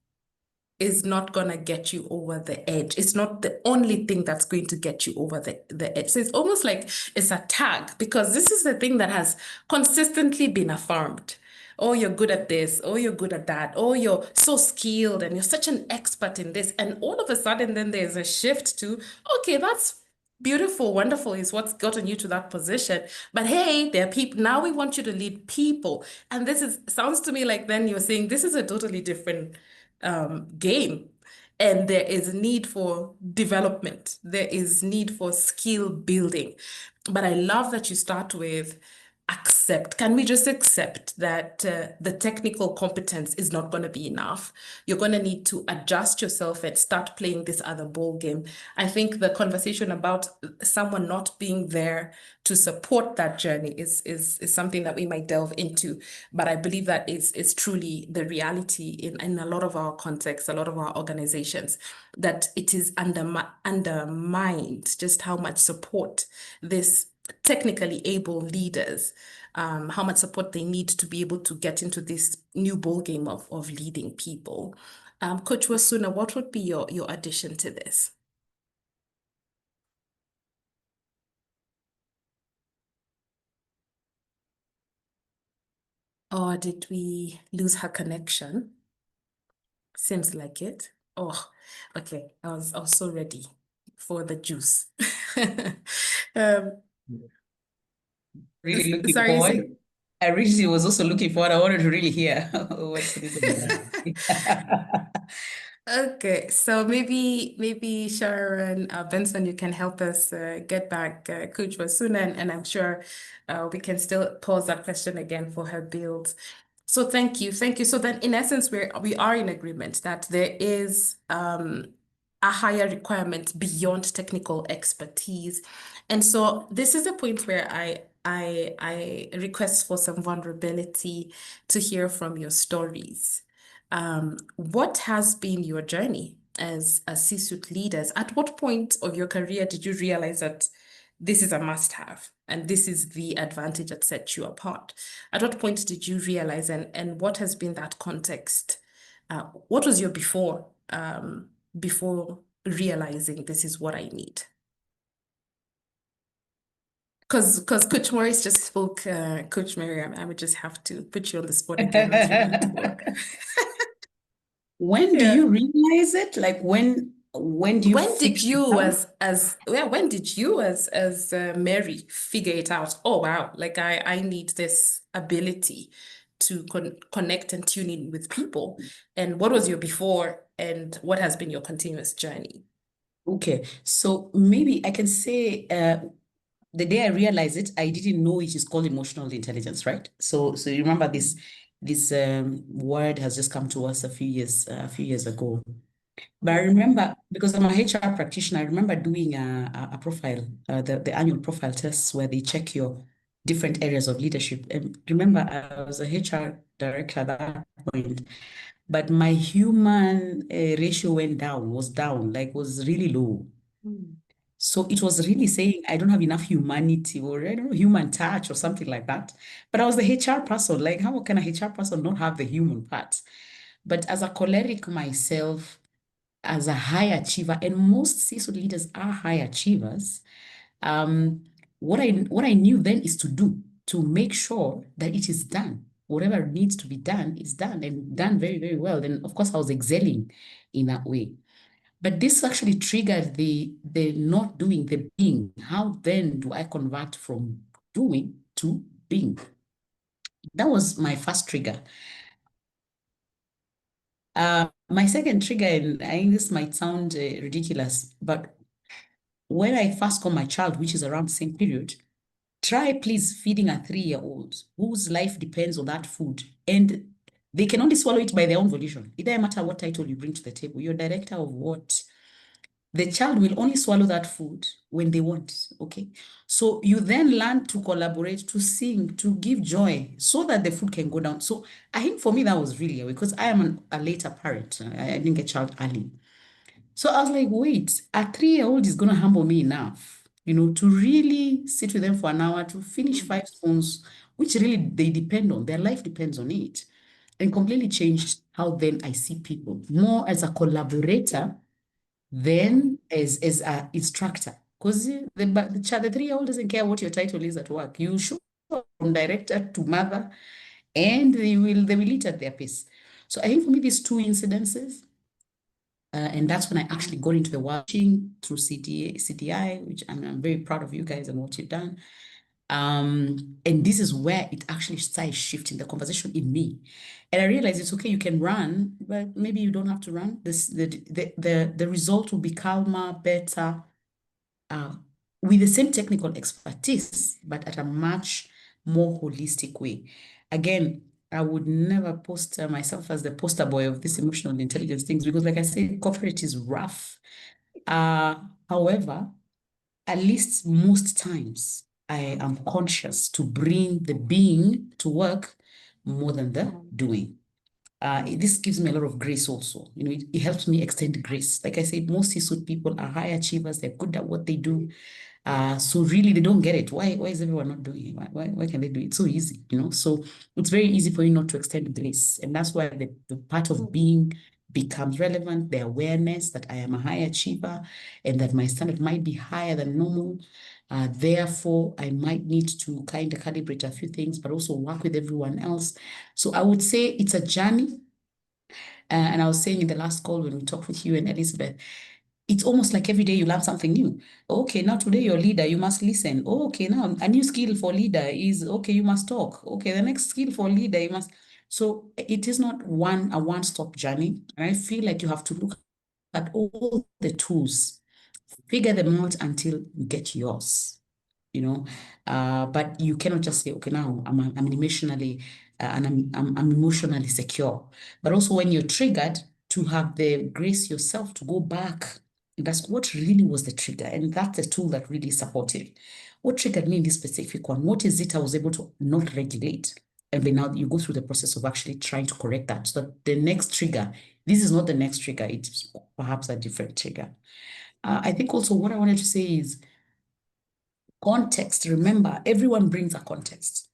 Speaker 2: is not going to get you over the edge. It's not the only thing that's going to get you over the edge. So it's almost like it's a tag, because this is the thing that has consistently been affirmed. Oh, you're good at this. Oh, you're good at that. Oh, you're so skilled and you're such an expert in this. And all of a sudden, then there's a shift to, okay, that's beautiful, wonderful is what's gotten you to that position. But hey, there are people, now we want you to lead people. And sounds to me like then you're saying this is a totally different game, and there is need for development, there is need for skill building. But I love that you start with accept. Can we just accept that the technical competence is not going to be enough? You're going to need to adjust yourself and start playing this other ball game. I think the conversation about someone not being there to support that journey is something that we might delve into. But I believe that is truly the reality in a lot of our contexts, a lot of our organizations, that it is undermined just how much support this technically able leaders, how much support they need to be able to get into this new ball game of leading people. Coach Wasunna, what would be your addition to this? Or did we lose her connection? Seems like it. Oh, okay. I was so ready for the juice.
Speaker 5: Really looking
Speaker 2: sorry,
Speaker 5: forward. I really was also looking forward. I wanted to really hear what
Speaker 2: Okay, so maybe Sharon, Benson, you can help us get back Coach Wasunna, and I'm sure we can still pause that question again for her build. So thank you. So then, in essence, we are in agreement that there is a higher requirement beyond technical expertise, and so this is a point where I request for some vulnerability to hear from your stories. What has been your journey as a C-suite leaders? At what point of your career did you realize that this is a must-have and this is the advantage that sets you apart? At what point did you realize, and what has been that context? What was your before realizing this is what I need? Because Coach Morris just spoke, Coach Mary, I would just have to put you on the spot again as you went to work.
Speaker 5: When do
Speaker 2: Yeah.
Speaker 5: you realize it? Like when do you
Speaker 2: When did
Speaker 5: fix it
Speaker 2: you
Speaker 5: down?
Speaker 2: when did you as Mary figure it out? Oh wow, like I need this ability to connect and tune in with people. And what was your before and what has been your continuous journey?
Speaker 5: Okay, so maybe I can say the day I realized it, I didn't know it is called emotional intelligence, right? So you remember this word has just come to us a few years ago. But I remember, because I'm a HR practitioner, I remember doing a profile, the annual profile tests where they check your different areas of leadership. And remember, I was a HR director at that point, but my human ratio was down, like was really low. So it was really saying I don't have enough humanity, or I don't know, human touch or something like that. But I was the HR person. Like, how can a HR person not have the human part? But as a choleric myself, as a high achiever, and most C-suite leaders are high achievers, what I knew then is to make sure that it is done. Whatever needs to be done is done, and done very, very well. And of course, I was excelling in that way. But this actually triggered the not doing, the being. How then do I convert from doing to being? That was my first trigger. My second trigger, and I think this might sound ridiculous, but when I first got my child, which is around the same period, try please feeding a 3-year-old whose life depends on that food, and they can only swallow it by their own volition. It doesn't matter what title you bring to the table. You're director of what? The child will only swallow that food when they want, okay? So you then learn to collaborate, to sing, to give joy so that the food can go down. So I think for me, that was really, because I am a later parent. I didn't get a child early. So I was like, wait, a 3-year-old is going to humble me enough, to really sit with them for an hour, to finish 5 spoons, which really they depend on. Their life depends on it. And completely changed how then I see people, more as a collaborator than as an instructor. Because the 3-year-old doesn't care what your title is at work. You show from director to mother, and they will eat at their pace. So I think for me, these 2 incidences, and that's when I actually got into the watching through CDI, which I'm very proud of you guys and what you've done. And this is where it actually started shifting the conversation in me. And I realized it's okay, you can run, but maybe you don't have to run. The result will be calmer, better, with the same technical expertise, but at a much more holistic way. Again, I would never post myself as the poster boy of this emotional intelligence things, because like I said, corporate is rough. However, at least most times I am conscious to bring the being to work more than the doing. This gives me a lot of grace also. It helps me extend grace. Like I said, most C-suite people are high achievers. They're good at what they do. So really, they don't get it. Why is everyone not doing it? Why can they do it? It's so easy, So it's very easy for you not to extend grace. And that's why the part of being becomes relevant, the awareness that I am a high achiever and that my standard might be higher than normal. Therefore, I might need to kind of calibrate a few things, but also work with everyone else. So I would say it's a journey. And I was saying in the last call when we talked with you and Elizabeth, it's almost like every day you learn something new. Okay, now today you're leader, you must listen. Oh, okay, now a new skill for leader is, okay, you must talk. Okay, the next skill for leader, you must. So it is not a one-stop journey. And I feel like you have to look at all the tools, figure them out until you get yours. But you cannot just say, okay, now I'm emotionally and I'm emotionally secure. But also when you're triggered, to have the grace yourself to go back. That's what really was the trigger, and that's the tool that really is supportive. What triggered me in this specific one? What is it I was able to not regulate? And then now you go through the process of actually trying to correct that, so that the next trigger, this is not the next trigger, it's perhaps a different trigger. I think also what I wanted to say is context. Remember, everyone brings a context.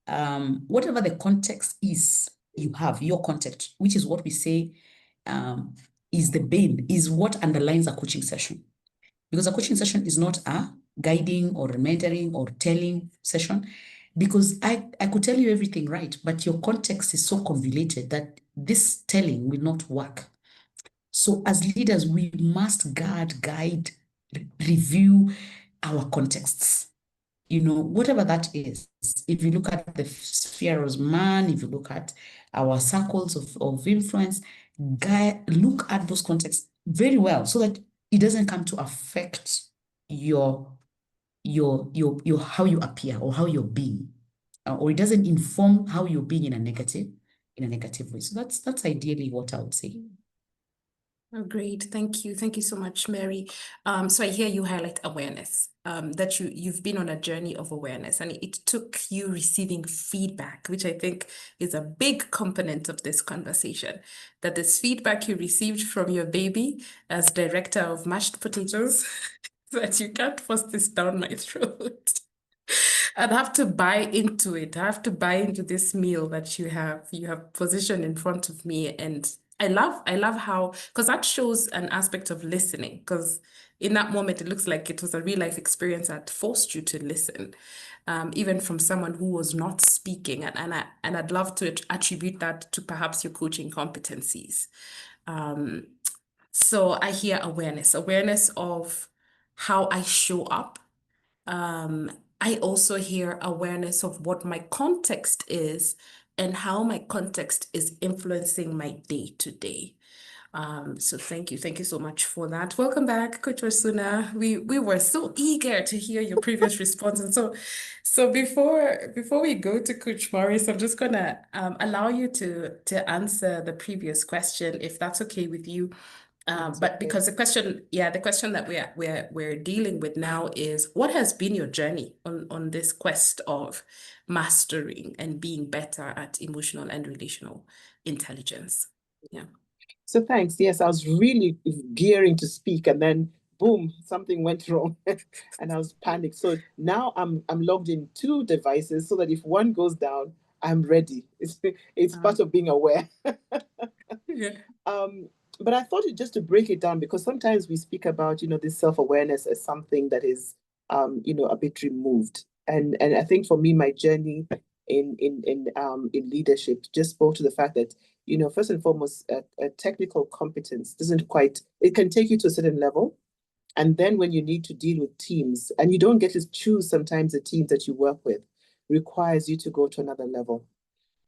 Speaker 5: Whatever the context is, you have your context, which is what we say is the bane, is what underlines a coaching session. Because a coaching session is not a guiding or mentoring or telling session, because I could tell you everything right, but your context is so convoluted that this telling will not work. So as leaders, we must guide, review our contexts. You know, whatever that is. If you look at the sphere of man, if you look at our circles of influence, look at those contexts very well so that it doesn't come to affect your how you appear or how you're being, or it doesn't inform how you're being in a negative way. So that's ideally what I would say.
Speaker 2: Oh, great. Thank you. Thank you so much, Mary. So I hear you highlight awareness, that you've been on a journey of awareness, and it took you receiving feedback, which I think is a big component of this conversation, that this feedback you received from your baby as director of mashed potatoes, that you can't force this down my throat. I'd have to buy into it. I have to buy into this meal that you have positioned in front of me. And I love how, because that shows an aspect of listening, because in that moment it looks like it was a real life experience that forced you to listen, even from someone who was not speaking. And I'd love to attribute that to perhaps your coaching competencies. So I hear awareness of how I show up. I also hear awareness of what my context is and how my context is influencing my day to day. So thank you so much for that. Welcome back, Coach Wasunna. We were so eager to hear your previous response, and so before we go to Coach Morris, I'm just gonna allow you to answer the previous question, if that's okay with you. But because the question that we're dealing with now is, what has been your journey on this quest of mastering and being better at emotional and relational intelligence? Yeah.
Speaker 4: So thanks. Yes, I was really gearing to speak, and then boom, something went wrong, and I was panicked. So now I'm logged in 2 devices so that if one goes down, I'm ready. It's part of being aware.
Speaker 2: Yeah.
Speaker 4: But I thought it just to break it down, because sometimes we speak about, this self-awareness as something that is, a bit removed. And I think for me, my journey in leadership just spoke to the fact that, first and foremost, a technical competence it can take you to a certain level. And then when you need to deal with teams, and you don't get to choose sometimes the teams that you work with, requires you to go to another level.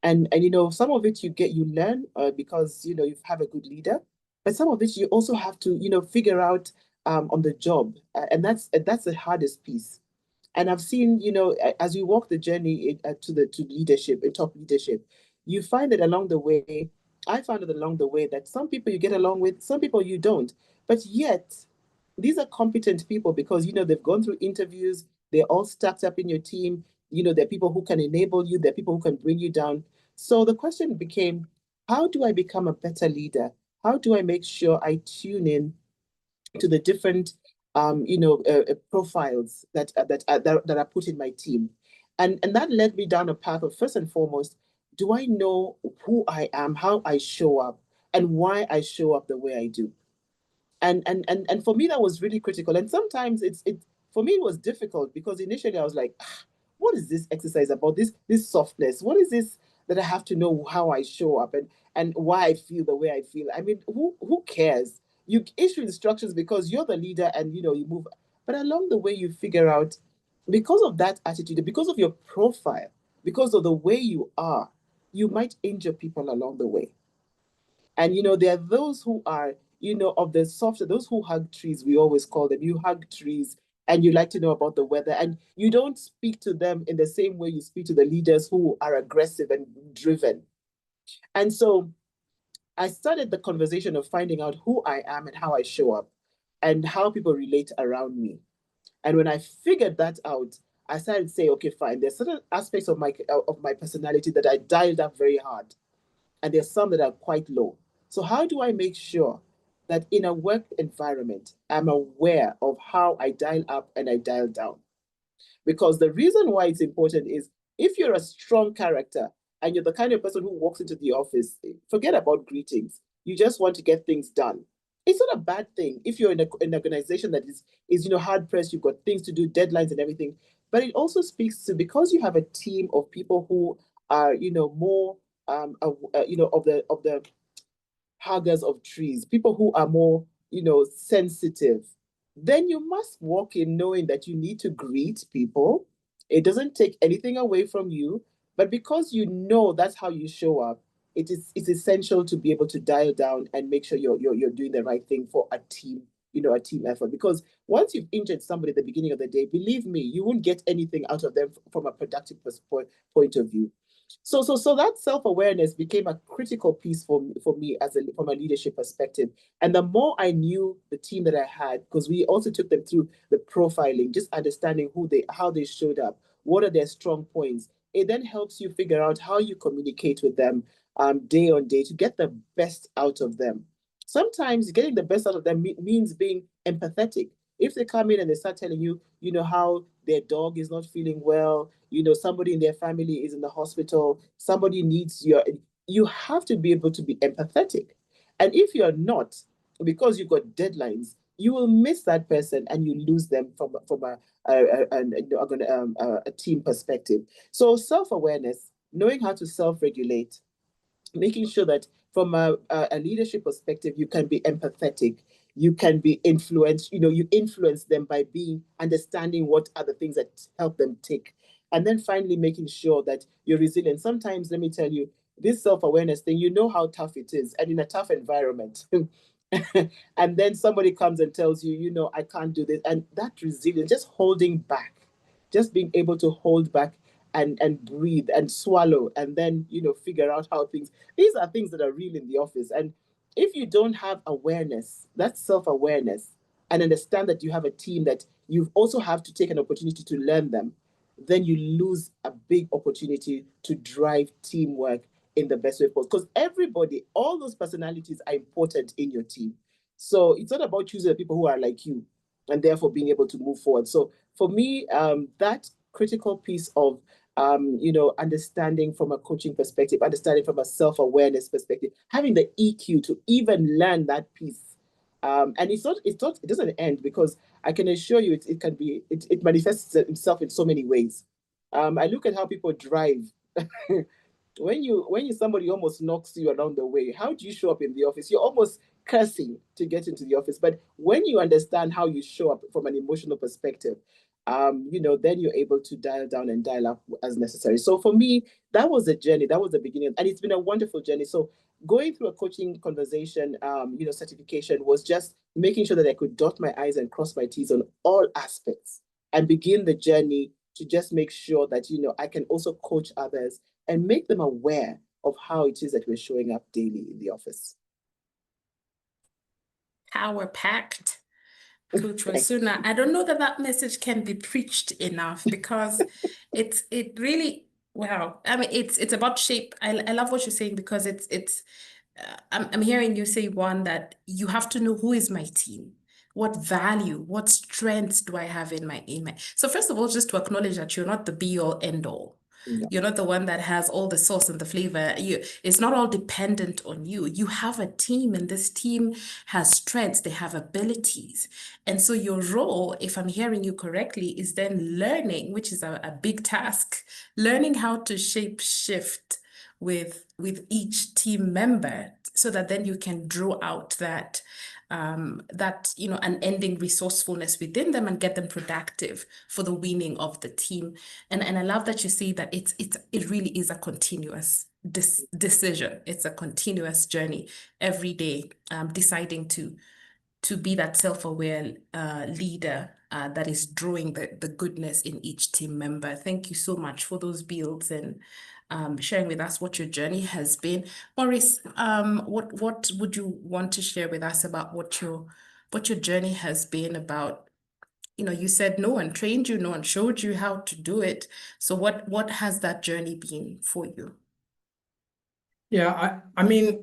Speaker 4: And some of it you learn because you have a good leader, but some of it you also have to figure out on the job, and that's the hardest piece. And I've seen, as we walk the journey to leadership and top leadership, you find that along the way, I found it along the way that some people you get along with, some people you don't, but yet these are competent people because they've gone through interviews, they're all stacked up in your team. There are people who can enable you, there are people who can bring you down. So the question became, how do I become a better leader? How do I make sure I tune in to the different profiles that are put in my team? And that led me down a path of, first and foremost, do I know who I am, how I show up, and why I show up the way I do? And for me, that was really critical. And sometimes for me, it was difficult because initially I was like, what is this exercise about? This softness? What is this that I have to know how I show up and why I feel the way I feel? I mean, who cares? You issue instructions because you're the leader and you move. But along the way, you figure out, because of that attitude, because of your profile, because of the way you are, you might injure people along the way. And there are those who are, of the softer, those who hug trees, we always call them. You hug trees and you like to know about the weather, and you don't speak to them in the same way you speak to the leaders who are aggressive and driven. And so I started the conversation of finding out who I am and how I show up and how people relate around me. And when I figured that out, I started to say, okay, fine, there's certain aspects of my personality that I dialed up very hard, and there's some that are quite low. So how do I make sure that in a work environment, I'm aware of how I dial up and I dial down? Because the reason why it's important is, if you're a strong character and you're the kind of person who walks into the office, forget about greetings. You just want to get things done. it's not a bad thing if you're in an organization that is hard pressed, you've got things to do, deadlines and everything. But it also speaks to, because you have a team of people who are more of the huggers of trees, people who are more sensitive, then you must walk in knowing that you need to greet people. It doesn't take anything away from you, but because that's how you show up, it's essential to be able to dial down and make sure you're doing the right thing for a team, a team effort. Because once you've injured somebody at the beginning of the day, believe me, you won't get anything out of them from a productive point of view. So that self-awareness became a critical piece for me from a leadership perspective. And the more I knew the team that I had, because we also took them through the profiling, just understanding how they showed up, what are their strong points. It then helps you figure out how you communicate with them day on day to get the best out of them. Sometimes getting the best out of them means being empathetic. If they come in and they start telling you, how their dog is not feeling well, somebody in their family is in the hospital, somebody needs you have to be able to be empathetic. And if you're not, because you've got deadlines, you will miss that person and you lose them from a team perspective. So self-awareness, knowing how to self-regulate, making sure that from a leadership perspective, you can be empathetic, you can be influenced, you influence them by understanding what are the things that help them tick. And then finally, making sure that you're resilient. Sometimes, let me tell you, this self-awareness thing, how tough it is, and in a tough environment. And then somebody comes and tells you, I can't do this. And that resilience, just holding back, just being able to hold back and breathe and swallow and then figure out how these are things that are real in the office. And if you don't have awareness, that's self-awareness, and understand that you have a team that you also have to take an opportunity to learn them, then you lose a big opportunity to drive teamwork in the best way possible. Because everybody, all those personalities are important in your team. So it's not about choosing the people who are like you and therefore being able to move forward. So for me, that critical piece of understanding from a coaching perspective, understanding from a self-awareness perspective, having the EQ to even learn that piece. And it doesn't end, because I can assure you it manifests itself in so many ways. I look at how people drive. When somebody almost knocks you around the way, how do you show up in the office? You're almost cursing to get into the office. But when you understand how you show up from an emotional perspective, then you're able to dial down and dial up as necessary. So for me, that was the journey. That was the beginning, and it's been a wonderful journey. So going through a coaching conversation, certification was just making sure that I could dot my I's and cross my T's on all aspects and begin the journey to just make sure that, I can also coach others and make them aware of how it is that we're showing up daily in the office.
Speaker 2: Power packed. Coach Wasunna, I don't know that message can be preached enough, because it really, wow. I mean, it's about shape. I love what you're saying, because I'm hearing you say, one, that you have to know who is my team, what value, what strengths do I have in my. So first of all, just to acknowledge that you're not the be all end all.
Speaker 4: No.
Speaker 2: You're not the one that has all the sauce and the flavor. It's not all dependent on you. You have a team, and this team has strengths, they have abilities. And so your role, if I'm hearing you correctly, is then learning, which is a big task, learning how to shape shift with each team member, so that then you can draw out that unending resourcefulness within them and get them productive for the winning of the team. And I love that you say that it really is a continuous decision. It's a continuous journey every day, deciding to be that self-aware leader that is drawing the goodness in each team member. Thank you so much for those builds and sharing with us what your journey has been. Maurice, what would you want to share with us about what your journey has been about? You said no one trained you, no one showed you how to do it. So what has that journey been for you?
Speaker 3: Yeah, I mean,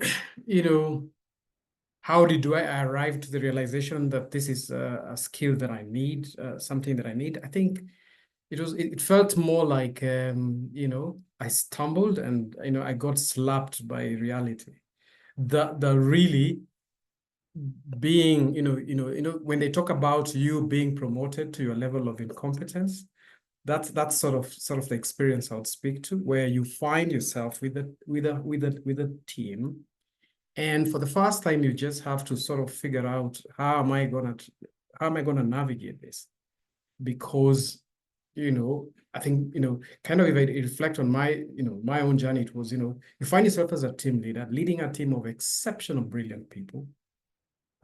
Speaker 3: how did I arrive to the realization that this is a skill that I need, something that I need? I think it felt more like, I stumbled and, I got slapped by reality. The really being, when they talk about you being promoted to your level of incompetence, that's sort of the experience I would speak to, where you find yourself with a team, and for the first time you just have to sort of figure out how am I gonna navigate this, because I think kind of if I reflect on my my own journey, it was you find yourself as a team leader leading a team of exceptional, brilliant people.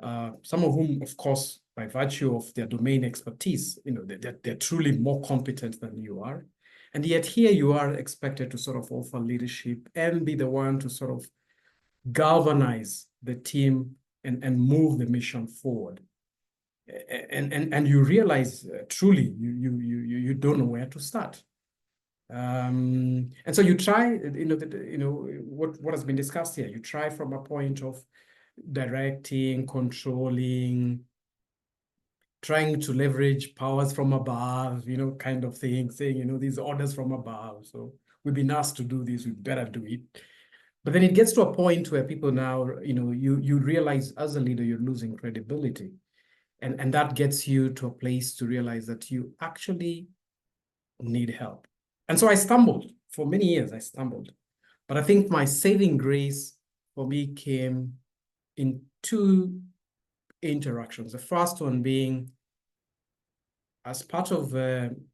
Speaker 3: Some of whom, of course, by virtue of their domain expertise, they're truly more competent than you are. And yet here you are expected to sort of offer leadership and be the one to sort of galvanize the team and move the mission forward. And you realize truly you don't know where to start. And so you try, what has been discussed here, you try from a point of directing, controlling, trying to leverage powers from above, kind of thing, saying, these orders from above. So we've been asked to do this, we better do it. But then it gets to a point where people now, you realize as a leader, you're losing credibility. And that gets you to a place to realize that you actually need help. And so I stumbled. For many years, I stumbled. But I think my saving grace for me came in two interactions. The first one being, as part of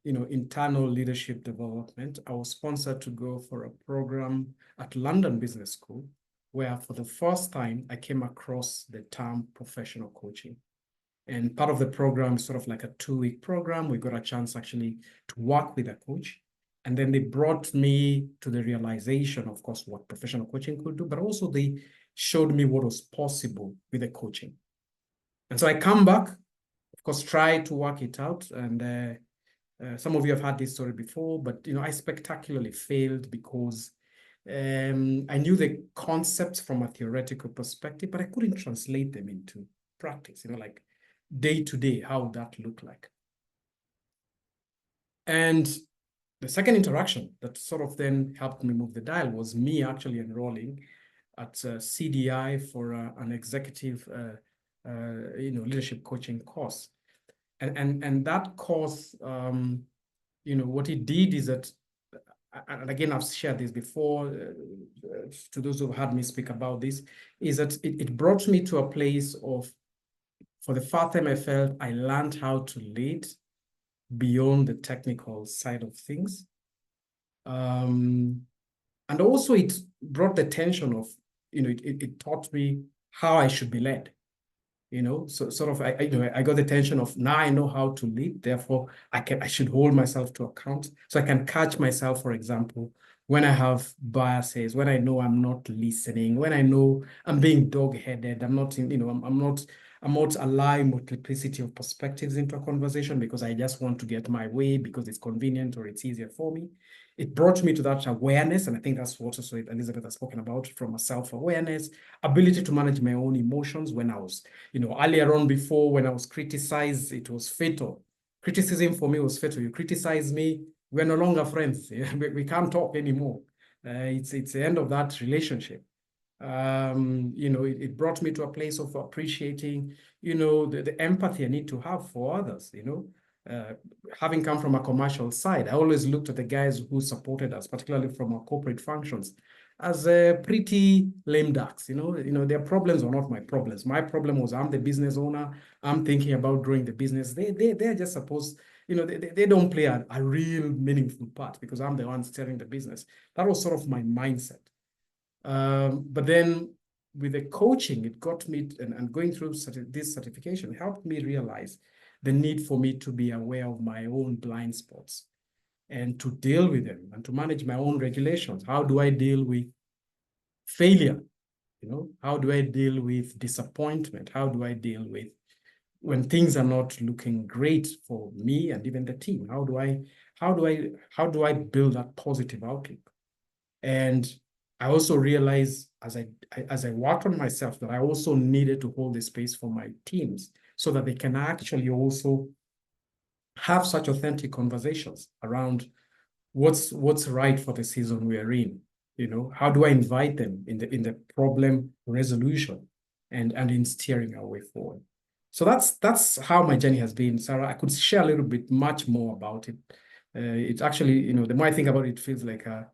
Speaker 3: internal leadership development, I was sponsored to go for a program at London Business School, where for the first time I came across the term professional coaching. And part of the program is sort of like a 2-week program. We got a chance actually to work with a coach. And then they brought me to the realization, of course, what professional coaching could do, but also they showed me what was possible with the coaching. And so I come back, of course, try to work it out. And some of you have had this story before, but I spectacularly failed because I knew the concepts from a theoretical perspective, but I couldn't translate them into practice, like day to day, how would that look like? And the second interaction that sort of then helped me move the dial was me actually enrolling at CDI for an executive leadership coaching course. And that course, what it did is that, and again, I've shared this before, to those who have heard me speak about this, is that it brought me to a place of, for the first time, I felt I learned how to lead beyond the technical side of things. And also it brought the tension of, it taught me how I should be led. So sort of, I got the tension of, now I know how to lead, therefore I should hold myself to account. So I can catch myself, for example, when I have biases, when I know I'm not listening, when I know I'm being dog-headed, I'm not, I'm not allowing multiplicity of perspectives into a conversation because I just want to get my way because it's convenient or it's easier for me. It brought me to that awareness, and I think that's what also Elizabeth has spoken about, from a self-awareness, ability to manage my own emotions. When I was, earlier on before, when I was criticized, it was fatal. Criticism for me was fatal. You criticize me, we're no longer friends. We can't talk anymore. It's the end of that relationship. It brought me to a place of appreciating, the empathy I need to have for others, having come from a commercial side, I always looked at the guys who supported us, particularly from our corporate functions, as pretty lame ducks. Their problems were not my problems. My problem was, I'm the business owner. I'm thinking about growing the business. They're just supposed, they don't play a real meaningful part because I'm the one steering the business. That was sort of my mindset. But then with the coaching, it got me, and going through this certification helped me realize the need for me to be aware of my own blind spots and to deal with them and to manage my own regulations. How do I deal with failure? How do I deal with disappointment? How do I deal with when things are not looking great for me and even the team? How do I build that positive outlook? And I also realized as I worked on myself that I also needed to hold the space for my teams so that they can actually also have such authentic conversations around what's right for the season we are in. How do I invite them in the problem resolution? and in steering our way forward. So that's how my journey has been, Sarah. I could share a little bit much more about it. It's actually, you know, the more I think about it, it feels like a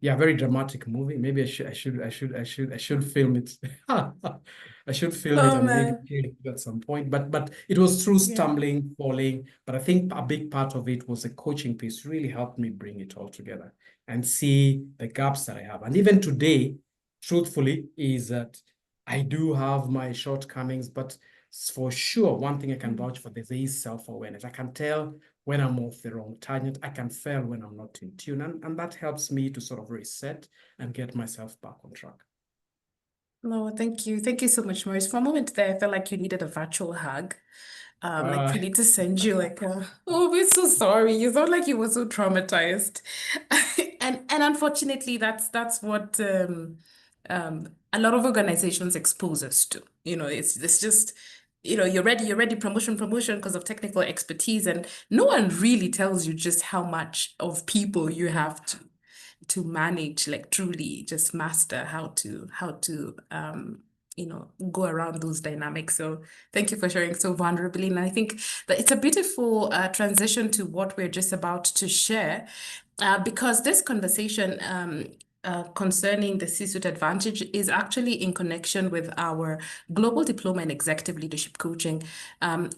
Speaker 3: yeah, very dramatic movie. Maybe I should film it. I should film it
Speaker 2: Oh
Speaker 3: and maybe
Speaker 2: man.
Speaker 3: share it at some point. But it was through
Speaker 2: Yeah.
Speaker 3: stumbling, falling. But I think a big part of it was the coaching piece really helped me bring it all together and see the gaps that I have. And even today, truthfully, is that I do have my shortcomings, but for sure, one thing I can vouch for, there is self-awareness. I can tell when I'm off the wrong tangent. I can fail when I'm not in tune. And that helps me to sort of reset and get myself back on track.
Speaker 2: No, thank you. Thank you so much, Maurice. For a moment there, I felt like you needed a virtual hug. Like we need to send you like a, oh, we're so sorry. You felt like you were so traumatized. And unfortunately, that's what a lot of organizations expose us to. You know, it's just, you know, you're ready, promotion because of technical expertise, and no one really tells you just how much of people you have to manage, like truly just master how to you know, go around those dynamics. So thank you for sharing so vulnerably. And I think that it's a beautiful transition to what we're just about to share, because this conversation concerning the C-suite advantage is actually in connection with our global diploma in executive leadership coaching.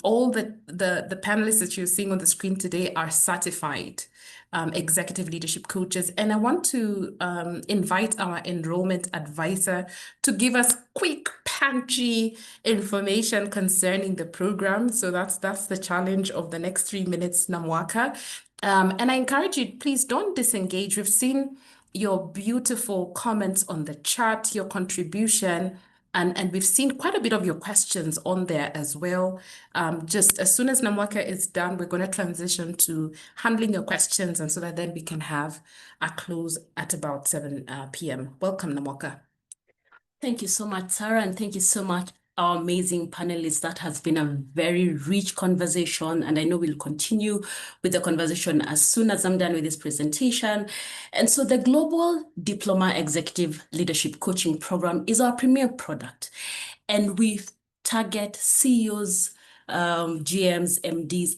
Speaker 2: All the panelists that you're seeing on the screen today are certified executive leadership coaches. And I want to invite our enrollment advisor to give us quick, punchy information concerning the program. So that's the challenge of the next 3 minutes, Namwaka. And I encourage you, please don't disengage. We've seen your beautiful comments on the chat, your contribution, and we've seen quite a bit of your questions on there as well. Just as soon as Namwaka is done, we're going to transition to handling your questions, and so that then we can have a close at about 7 p.m. Welcome, Namwaka.
Speaker 6: Thank you so much, Sarah, and thank you so much, our amazing panelists. That has been a very rich conversation, and I know we'll continue with the conversation as soon as I'm done with this presentation. And so the Global Diploma Executive Leadership Coaching Program is our premier product, and we target CEOs, GMs, MDs,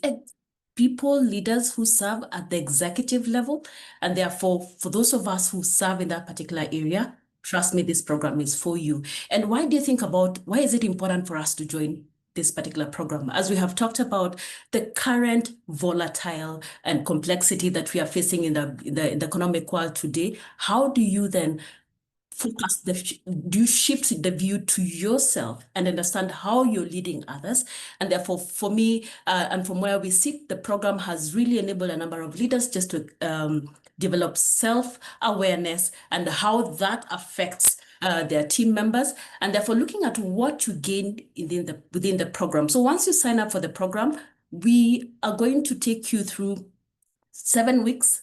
Speaker 6: people, leaders who serve at the executive level. And therefore, for those of us who serve in that particular area, trust me, this program is for you. And why is it important for us to join this particular program? As we have talked about the current volatile and complexity that we are facing in the economic world today, how do you then do you shift the view to yourself and understand how you're leading others? And therefore, for me, and from where we sit, the program has really enabled a number of leaders just to develop self-awareness and how that affects their team members, and therefore looking at what you gain within the program. So once you sign up for the program, we are going to take you through 7 months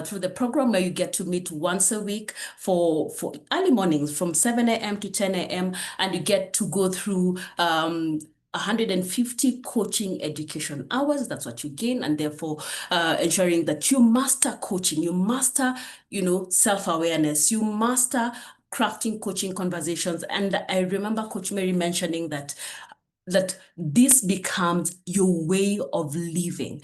Speaker 6: through the program, where you get to meet once a week for early mornings from 7 a.m. to 10 a.m. and you get to go through 150 coaching education hours. That's what you gain, and therefore ensuring that you master coaching, you master, self-awareness, you master crafting coaching conversations. And I remember Coach Mary mentioning that this becomes your way of living.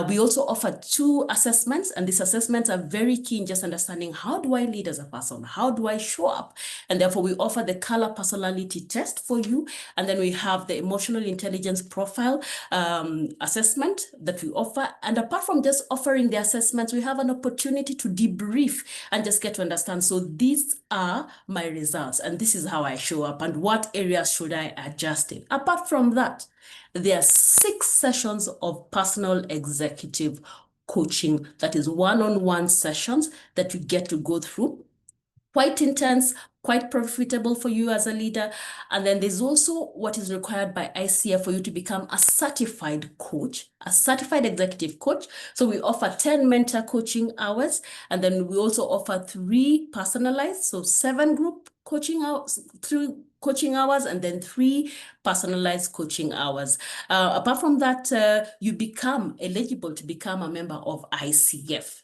Speaker 6: We also offer 2 assessments, and these assessments are very key in just understanding, how do I lead as a person? How do I show up? And therefore, we offer the color personality test for you. And then we have the emotional intelligence profile assessment that we offer. And apart from just offering the assessments, we have an opportunity to debrief and just get to understand. So these are my results, and this is how I show up, and what areas should I adjust in. Apart from that, there are 6 sessions of personal executive coaching, that is one-on-one sessions that you get to go through. Quite intense, quite profitable for you as a leader. And then there's also what is required by ICF for you to become a certified coach, a certified executive coach. So we offer 10 mentor coaching hours, and then we also offer 3 personalized, so 7 group coaching hours, 3 coaching hours, and then 3 personalized coaching hours. Apart from that, you become eligible to become a member of ICF.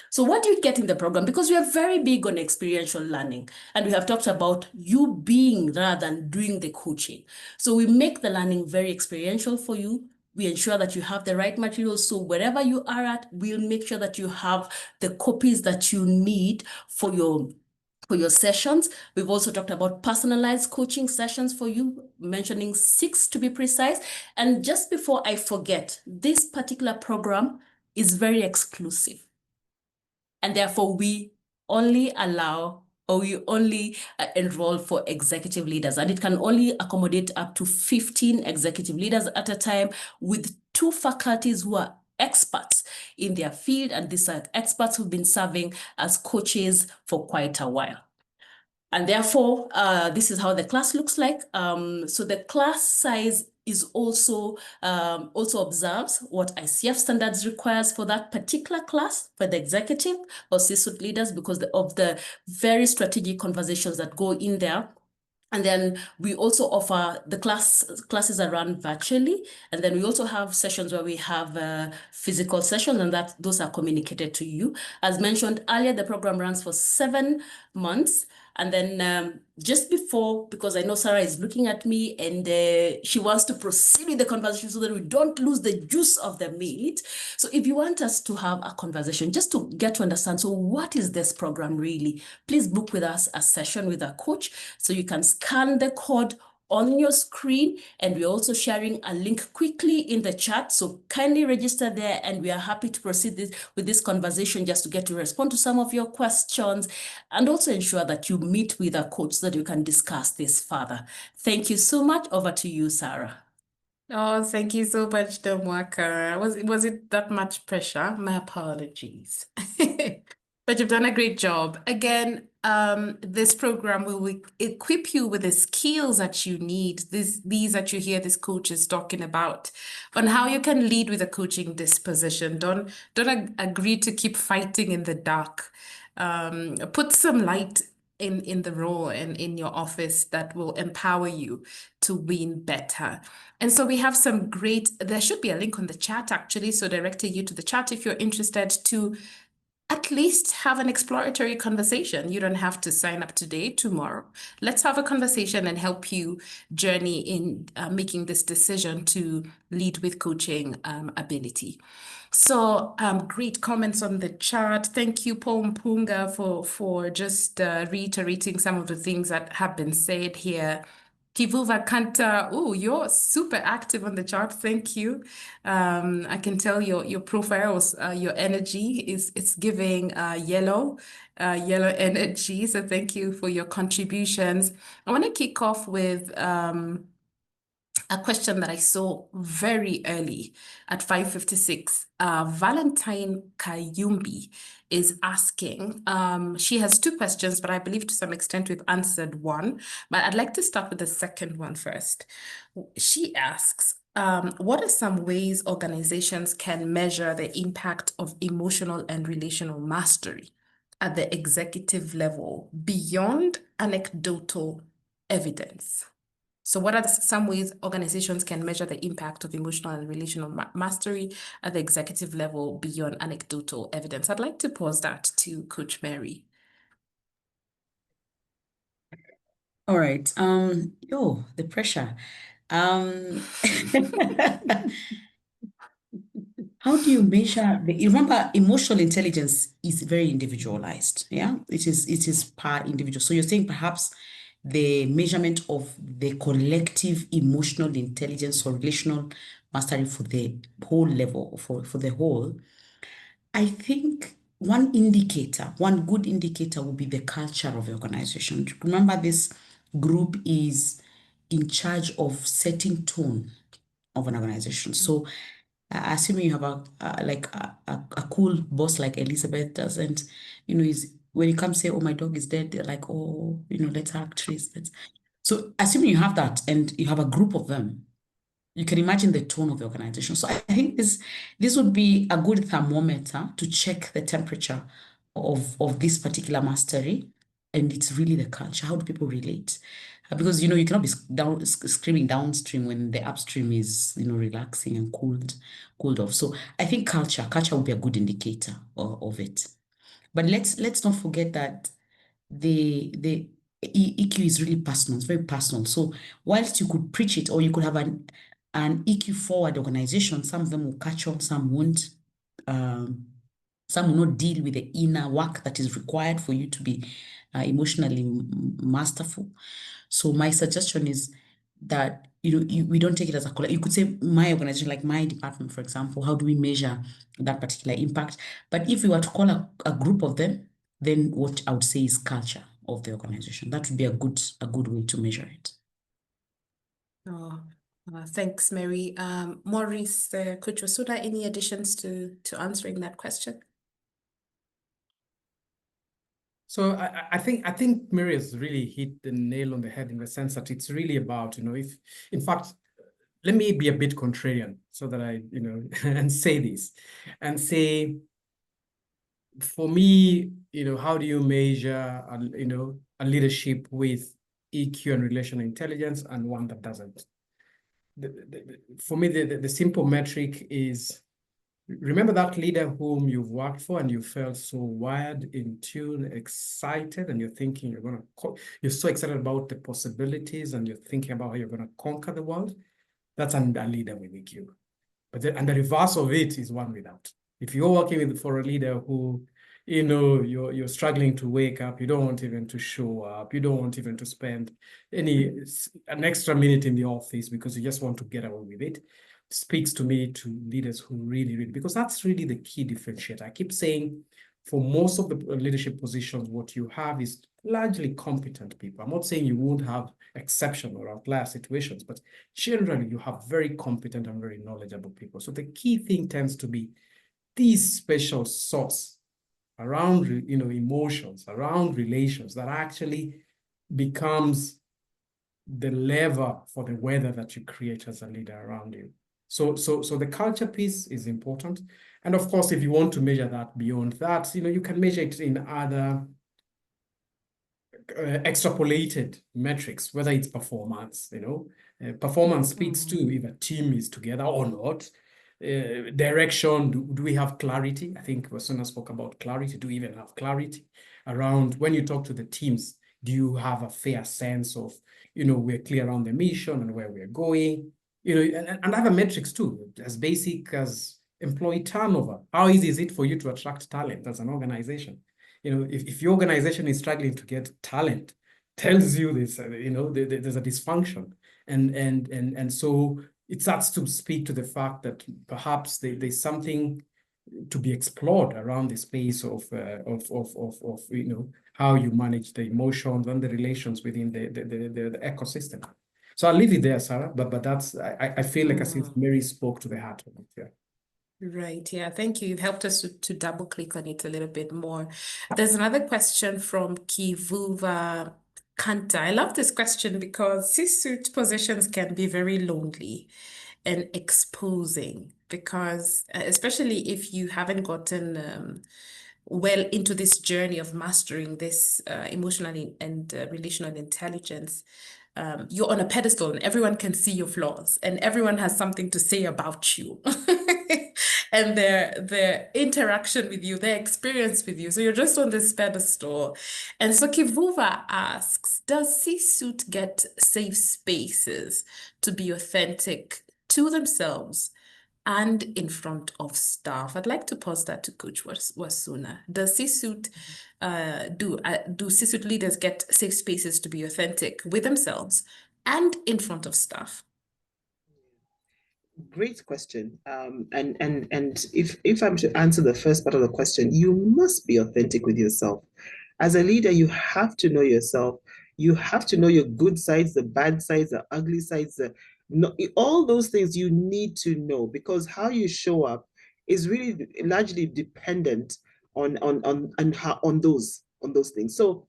Speaker 6: So what do you get in the program? Because we are very big on experiential learning, and we have talked about you being rather than doing the coaching. So we make the learning very experiential for you. We ensure that you have the right materials. So wherever you are at, we'll make sure that you have the copies that you need for your sessions. We've also talked about personalized coaching sessions for you, mentioning 6 to be precise. And just before I forget, this particular program is very exclusive. And therefore, we only allow or we only enroll for executive leaders. And it can only accommodate up to 15 executive leaders at a time, with 2 faculties who are experts in their field. And these are experts who've been serving as coaches for quite a while. And therefore, this is how the class looks like. So the class size is also observes what ICF standards requires for that particular class for the executive or C-suite leaders, because of the very strategic conversations that go in there. And then we also offer the classes are run virtually. And then we also have sessions where we have physical sessions, and those are communicated to you. As mentioned earlier, the program runs for 7 months. And then just before, because I know Sarah is looking at me and she wants to proceed with the conversation so that we don't lose the juice of the meat. So if you want us to have a conversation, just to get to understand, so what is this program really? Please book with us a session with a coach. So you can scan the code on your screen, and we're also sharing a link quickly in the chat. So kindly register there, and we are happy to proceed with this conversation just to get to respond to some of your questions, and also ensure that you meet with a coach so that you can discuss this further. Thank you so much. Over to you, Sarah.
Speaker 2: Oh, thank you so much, Demwaka. Was it that much pressure? My apologies. But you've done a great job. Again, this program will equip you with the skills that you need, these that you hear this coach is talking about, on how you can lead with a coaching disposition. Don't agree to keep fighting in the dark. Put some light in the role and in your office that will empower you to win better. And so we have some there should be a link on the chat actually, so directing you to the chat if you're interested to at least have an exploratory conversation. You don't have to sign up today, tomorrow. Let's have a conversation and help you journey in making this decision to lead with coaching ability. So great comments on the chat. Thank you, Paul Mpunga, for just reiterating some of the things that have been said here. Kivuva Kanta, oh, you're super active on the chart. Thank you. I can tell your profiles, your energy it's giving yellow energy. So thank you for your contributions. I want to kick off with a question that I saw very early at 5:56. Valentine Kayumbi is asking, she has 2 questions, but I believe to some extent we've answered one, but I'd like to start with the second one first. She asks, what are some ways organizations can measure the impact of emotional and relational mastery at the executive level beyond anecdotal evidence? So what are some ways organizations can measure the impact of emotional and relational mastery at the executive level beyond anecdotal evidence? I'd like to pose that to Coach Mary.
Speaker 5: All right. The pressure. How do you measure you remember, emotional intelligence is very individualized. Yeah, it is per individual. So you're saying perhaps the measurement of the collective emotional intelligence or relational mastery for the whole level, for the whole. I think one good indicator would be the culture of the organization. Remember, this group is in charge of setting tone of an organization. So assuming you have a cool boss like Elizabeth doesn't, is when you come say, oh, my dog is dead, they're like, oh, let's hug trees. So assuming you have that and you have a group of them, you can imagine the tone of the organization. So I think this would be a good thermometer to check the temperature of this particular mastery. And it's really the culture. How do people relate? Because, you cannot be screaming downstream when the upstream is, relaxing and cooled off. So I think culture would be a good indicator of it. But let's not forget that the EQ is really personal. It's very personal. So whilst you could preach it, or you could have an EQ forward organization, some of them will catch on, some won't. Some will not deal with the inner work that is required for you to be emotionally masterful. So my suggestion is that we don't take it as a collective. You could say my organization, like my department, for example, how do we measure that particular impact? But if we were to call a group of them, then what I would say is culture of the organization. That would be a good way to measure it.
Speaker 2: Oh, thanks, Mary. Maurice, Coach Wasunna, any additions to answering that question?
Speaker 3: So I think Mary has really hit the nail on the head in the sense that it's really about, if, in fact, let me be a bit contrarian so that I, and say this and say, for me, how do you measure, a leadership with EQ and relational intelligence and one that doesn't? For me, the simple metric is, remember that leader whom you've worked for and you felt so wired, in tune, excited, and you're thinking you're so excited about the possibilities and you're thinking about how you're going to conquer the world. That's a leader with EQ. And the reverse of it is one without. If you're working for a leader who, you're struggling to wake up, you don't want even to show up, you don't want even to spend an extra minute in the office because you just want to get away with it, speaks to me to leaders who really, because that's really the key differentiator. I keep saying, for most of the leadership positions, what you have is largely competent people. I'm not saying you won't have exceptional or outlier situations, but generally you have very competent and very knowledgeable people. So the key thing tends to be these special sauce around, emotions, around relations that actually becomes the lever for the weather that you create as a leader around you. So the culture piece is important. And of course, if you want to measure that beyond that, you can measure it in other extrapolated metrics, whether it's performance, performance speaks to if a team is together or not. Direction, do we have clarity? I think Wasunna spoke about clarity. Do we even have clarity around when you talk to the teams? Do you have a fair sense of, we're clear around the mission and where we're going? And other metrics too, as basic as employee turnover. How easy is it for you to attract talent as an organization? If your organization is struggling to get talent, tells you this, there's a dysfunction. And so it starts to speak to the fact that perhaps there's something to be explored around the space of how you manage the emotions and the relations within the ecosystem. So I'll leave it there, Sarah, but that's, I feel like as if Mary spoke to the heart of it. Yeah.
Speaker 2: Right. Yeah. Thank you. You've helped us to double click on it a little bit more. There's another question from Kivuva Kanta. I love this question because C-suite positions can be very lonely and exposing because, especially if you haven't gotten well into this journey of mastering this emotional and relational intelligence. You're on a pedestal and everyone can see your flaws and everyone has something to say about you. And their interaction with you, their experience with you. So you're just on this pedestal. And so Kivuva asks, does C-suite get safe spaces to be authentic to themselves and in front of staff? I'd like to pose that to Coach Wasunna. Does C-suite, do C-suite leaders get safe spaces to be authentic with themselves and in front of staff?
Speaker 4: Great question. And if I'm to answer the first part of the question, you must be authentic with yourself. As a leader, you have to know yourself. You have to know your good sides, the bad sides, the ugly sides, all those things you need to know, because how you show up is really largely dependent on those things. So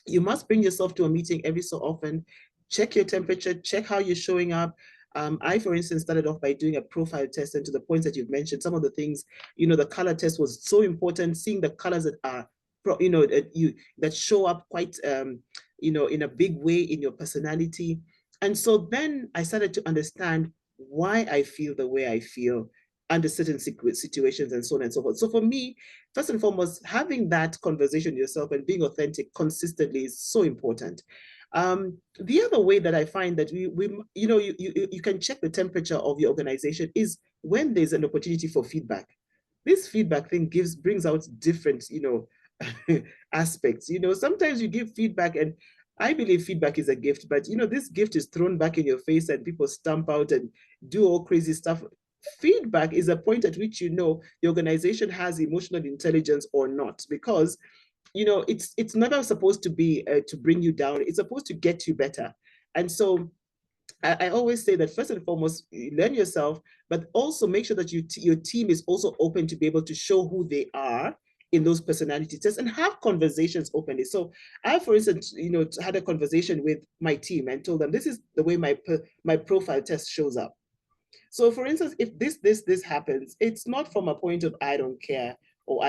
Speaker 4: you must bring yourself to a meeting every so often, check your temperature, check how you're showing up. I, for instance, started off by doing a profile test, and to the points that you've mentioned, some of the things, the color test was so important, seeing the colors that are, that show up quite, in a big way in your personality. And so then I started to understand why I feel the way I feel. under certain situations and so on and so forth. So for me, first and foremost, having that conversation yourself and being authentic consistently is so important. The other way that I find that you can check the temperature of your organization is when there's an opportunity for feedback. This feedback thing brings out different, aspects. Sometimes you give feedback, and I believe feedback is a gift, but this gift is thrown back in your face and people stamp out and do all crazy stuff. Feedback is a point at which the organization has emotional intelligence or not, because it's never supposed to be to bring you down. It's supposed to get you better. And so I always say that first and foremost, learn yourself, but also make sure that your team is also open to be able to show who they are in those personality tests and have conversations openly. So I, for instance, had a conversation with my team and told them, this is the way my profile test shows up. So for instance, if this happens, it's not from a point of I don't care or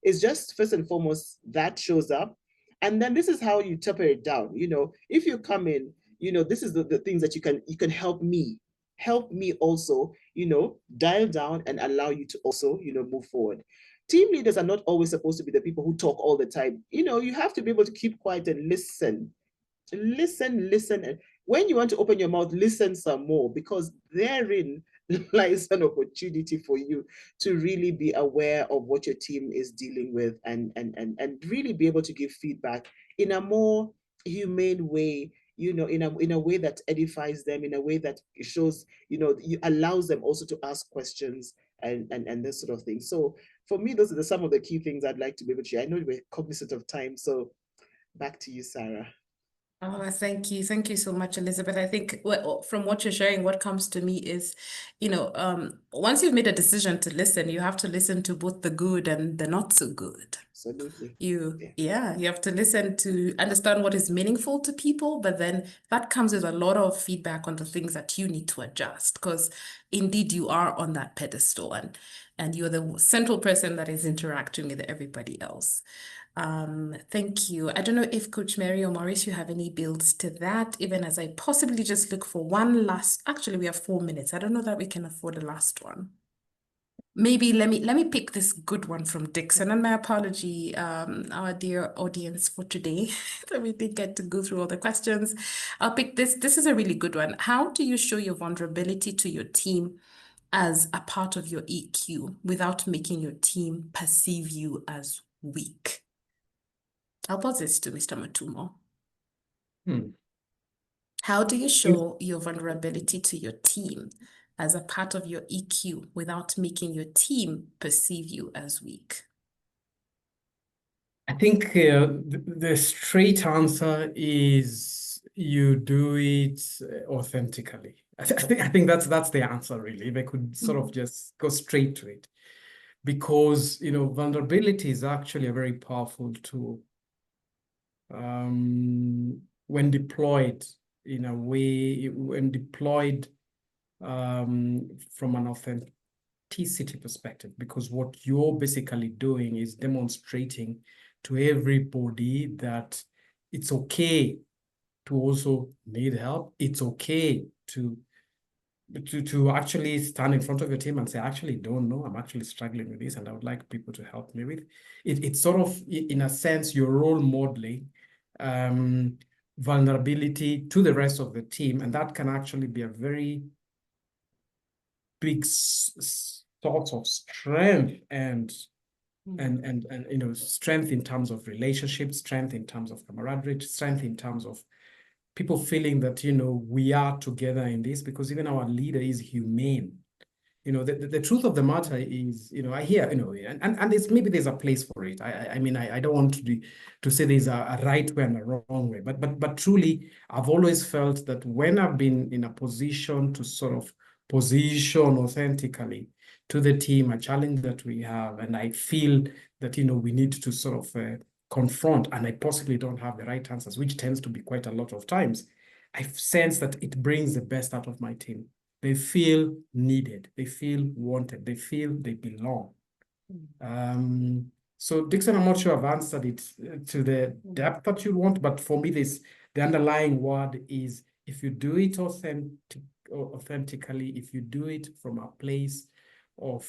Speaker 4: it's just first and foremost that shows up. And then this is how you taper it down. If you come in, this is the things that you can help me also, dial down and allow you to also, move forward. Team leaders are not always supposed to be the people who talk all the time. You have to be able to keep quiet and listen. And when you want to open your mouth, listen some more, because therein lies an opportunity for you to really be aware of what your team is dealing with and really be able to give feedback in a more humane way, in a way that edifies them, in a way that shows, allows them also to ask questions and this sort of thing. So for me, those are some of the key things I'd like to be able to share. I know we're cognizant of time, so back to you, Sarah.
Speaker 2: Oh, thank you. Thank you so much, Elizabeth. I think from what you're sharing, what comes to me is, once you've made a decision to listen, you have to listen to both the good and the not so good.
Speaker 4: Absolutely.
Speaker 2: You have to listen to understand what is meaningful to people, but then that comes with a lot of feedback on the things that you need to adjust, because indeed you are on that pedestal and you're the central person that is interacting with everybody else. Thank you. I don't know if Coach Mary or Maurice, you have any builds to that, even as I possibly just look for one last, actually we have 4 minutes. I don't know that we can afford a last one. Maybe let me pick this good one from Dixon, and my apology, our dear audience, for today that we didn't get to go through all the questions. I'll pick this. This is a really good one. How do you show your vulnerability to your team as a part of your EQ without making your team perceive you as weak? I'll pause this to Mr. Matumo. How do you show your vulnerability to your team as a part of your EQ without making your team perceive you as weak?
Speaker 3: I think the straight answer is you do it authentically. I think that's the answer, really. If I could sort of just go straight to it, because vulnerability is actually a very powerful tool when deployed in a way, when deployed from an authenticity perspective, because what you're basically doing is demonstrating to everybody that it's okay to also need help. It's okay to actually stand in front of your team and say, I actually don't know, I'm actually struggling with this and I would like people to help me with it. It's sort of, in a sense, you're role modeling vulnerability to the rest of the team, and that can actually be a very big source of strength and strength in terms of relationships, strength in terms of camaraderie, strength in terms of people feeling that we are together in this, because even our leader is humane. The truth of the matter is, I hear, and it's, maybe there's a place for it. I mean, I don't want to say there's a right way and a wrong way, but truly, I've always felt that when I've been in a position to sort of position authentically to the team a challenge that we have, and I feel that, we need to sort of confront, and I possibly don't have the right answers, which tends to be quite a lot of times, I sense that it brings the best out of my team. They feel needed, they feel wanted, they feel they belong. So Dixon, I'm not sure I've answered it to the depth that you want, but for me, the underlying word is, if you do it authentically, if you do it from a place of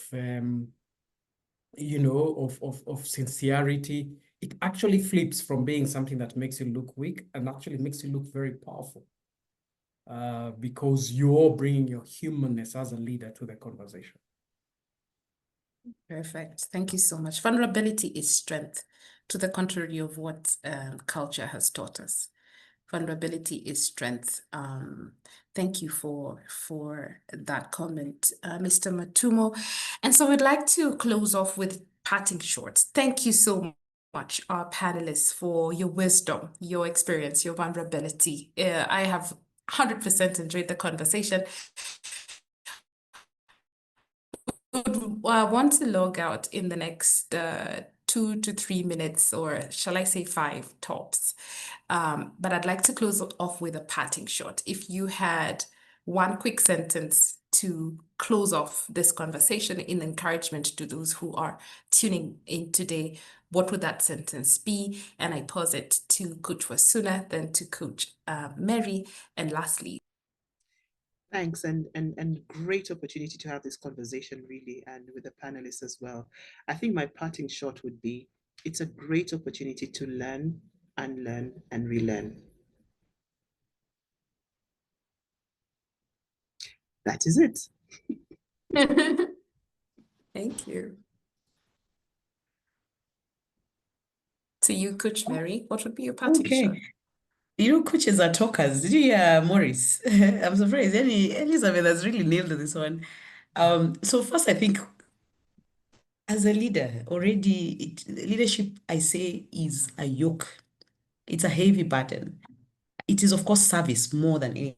Speaker 3: of sincerity, it actually flips from being something that makes you look weak and actually makes you look very powerful. Because you're bringing your humanness as a leader to the conversation.
Speaker 2: Perfect. Thank you so much. Vulnerability is strength, to the contrary of what culture has taught us. Vulnerability is strength. Thank you for that comment, Mr. Matumo. And so we'd like to close off with parting shots. Thank you so much, our panelists, for your wisdom, your experience, your vulnerability. I have 100% enjoyed the conversation. Would want to log out in the next 2 to 3 minutes, or shall I say 5 tops. But I'd like to close off with a parting shot. If you had one quick sentence to close off this conversation in encouragement to those who are tuning in today, what would that sentence be? And I pose it to Coach Wasunna, then to Coach Mary, and lastly.
Speaker 4: Thanks, and great opportunity to have this conversation, really, and with the panelists as well. I think my parting shot would be, it's a great opportunity to learn, unlearn, and relearn. That is it.
Speaker 2: Thank you. To you, Coach Mary, what would be your parting shot?
Speaker 5: You know, coaches are talkers. Did you hear Maurice? I'm surprised. Elizabeth has really nailed this one. So first, I think as a leader, already leadership, I say, is a yoke. It's a heavy burden. It is, of course, service more than anything.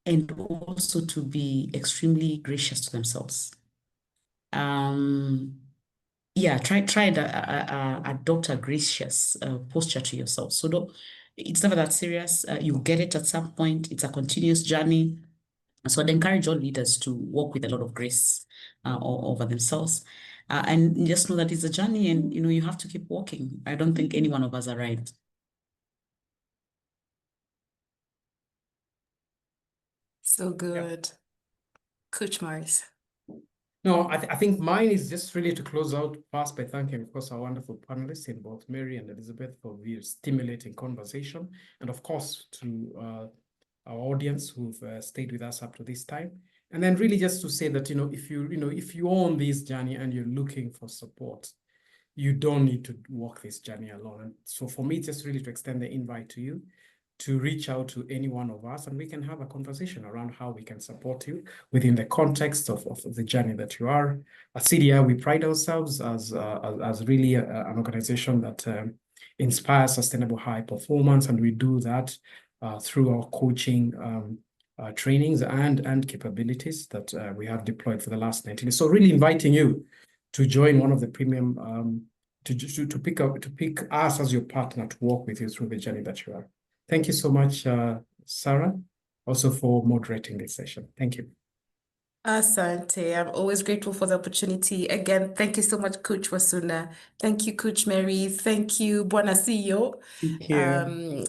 Speaker 5: And also to be extremely gracious to themselves. Yeah, try and adopt a gracious posture to yourself. So it's never that serious. You get it at some point. It's a continuous journey. So I'd encourage all leaders to walk with a lot of grace over themselves. And just know that it's a journey, and you have to keep walking. I don't think any one of us arrived.
Speaker 2: So good. Coach Morris.
Speaker 3: No, I think mine is just really to close out first by thanking, of course, our wonderful panelists in both Mary and Elizabeth for the stimulating conversation, and of course to our audience who've stayed with us up to this time. And then really just to say that, if you're on this journey and you're looking for support, you don't need to walk this journey alone. And so for me, just really to extend the invite to you to reach out to any one of us, and we can have a conversation around how we can support you within the context of the journey that you are. At CDI, we pride ourselves as really an organization that inspires sustainable high performance, and we do that through our coaching trainings and capabilities that we have deployed for the last 19 years. So really inviting you to join one of the premium, to pick us as your partner to walk with you through the journey that you are. Thank you so much, Sarah, also for moderating this session. Thank you.
Speaker 2: Asante, I'm always grateful for the opportunity. Again, thank you so much, Coach Wasunna. Thank you, Coach Mary. Thank you, Bwana CEO.
Speaker 5: Thank you.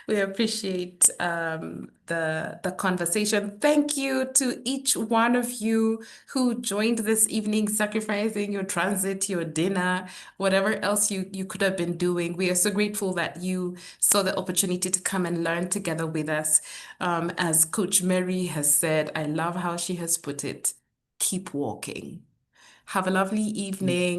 Speaker 2: We appreciate the conversation. Thank you to each one of you who joined this evening, sacrificing your transit, your dinner, whatever else you could have been doing. We are so grateful that you saw the opportunity to come and learn together with us. As Coach Mary has said, I love how she has put it, keep walking. Have a lovely evening.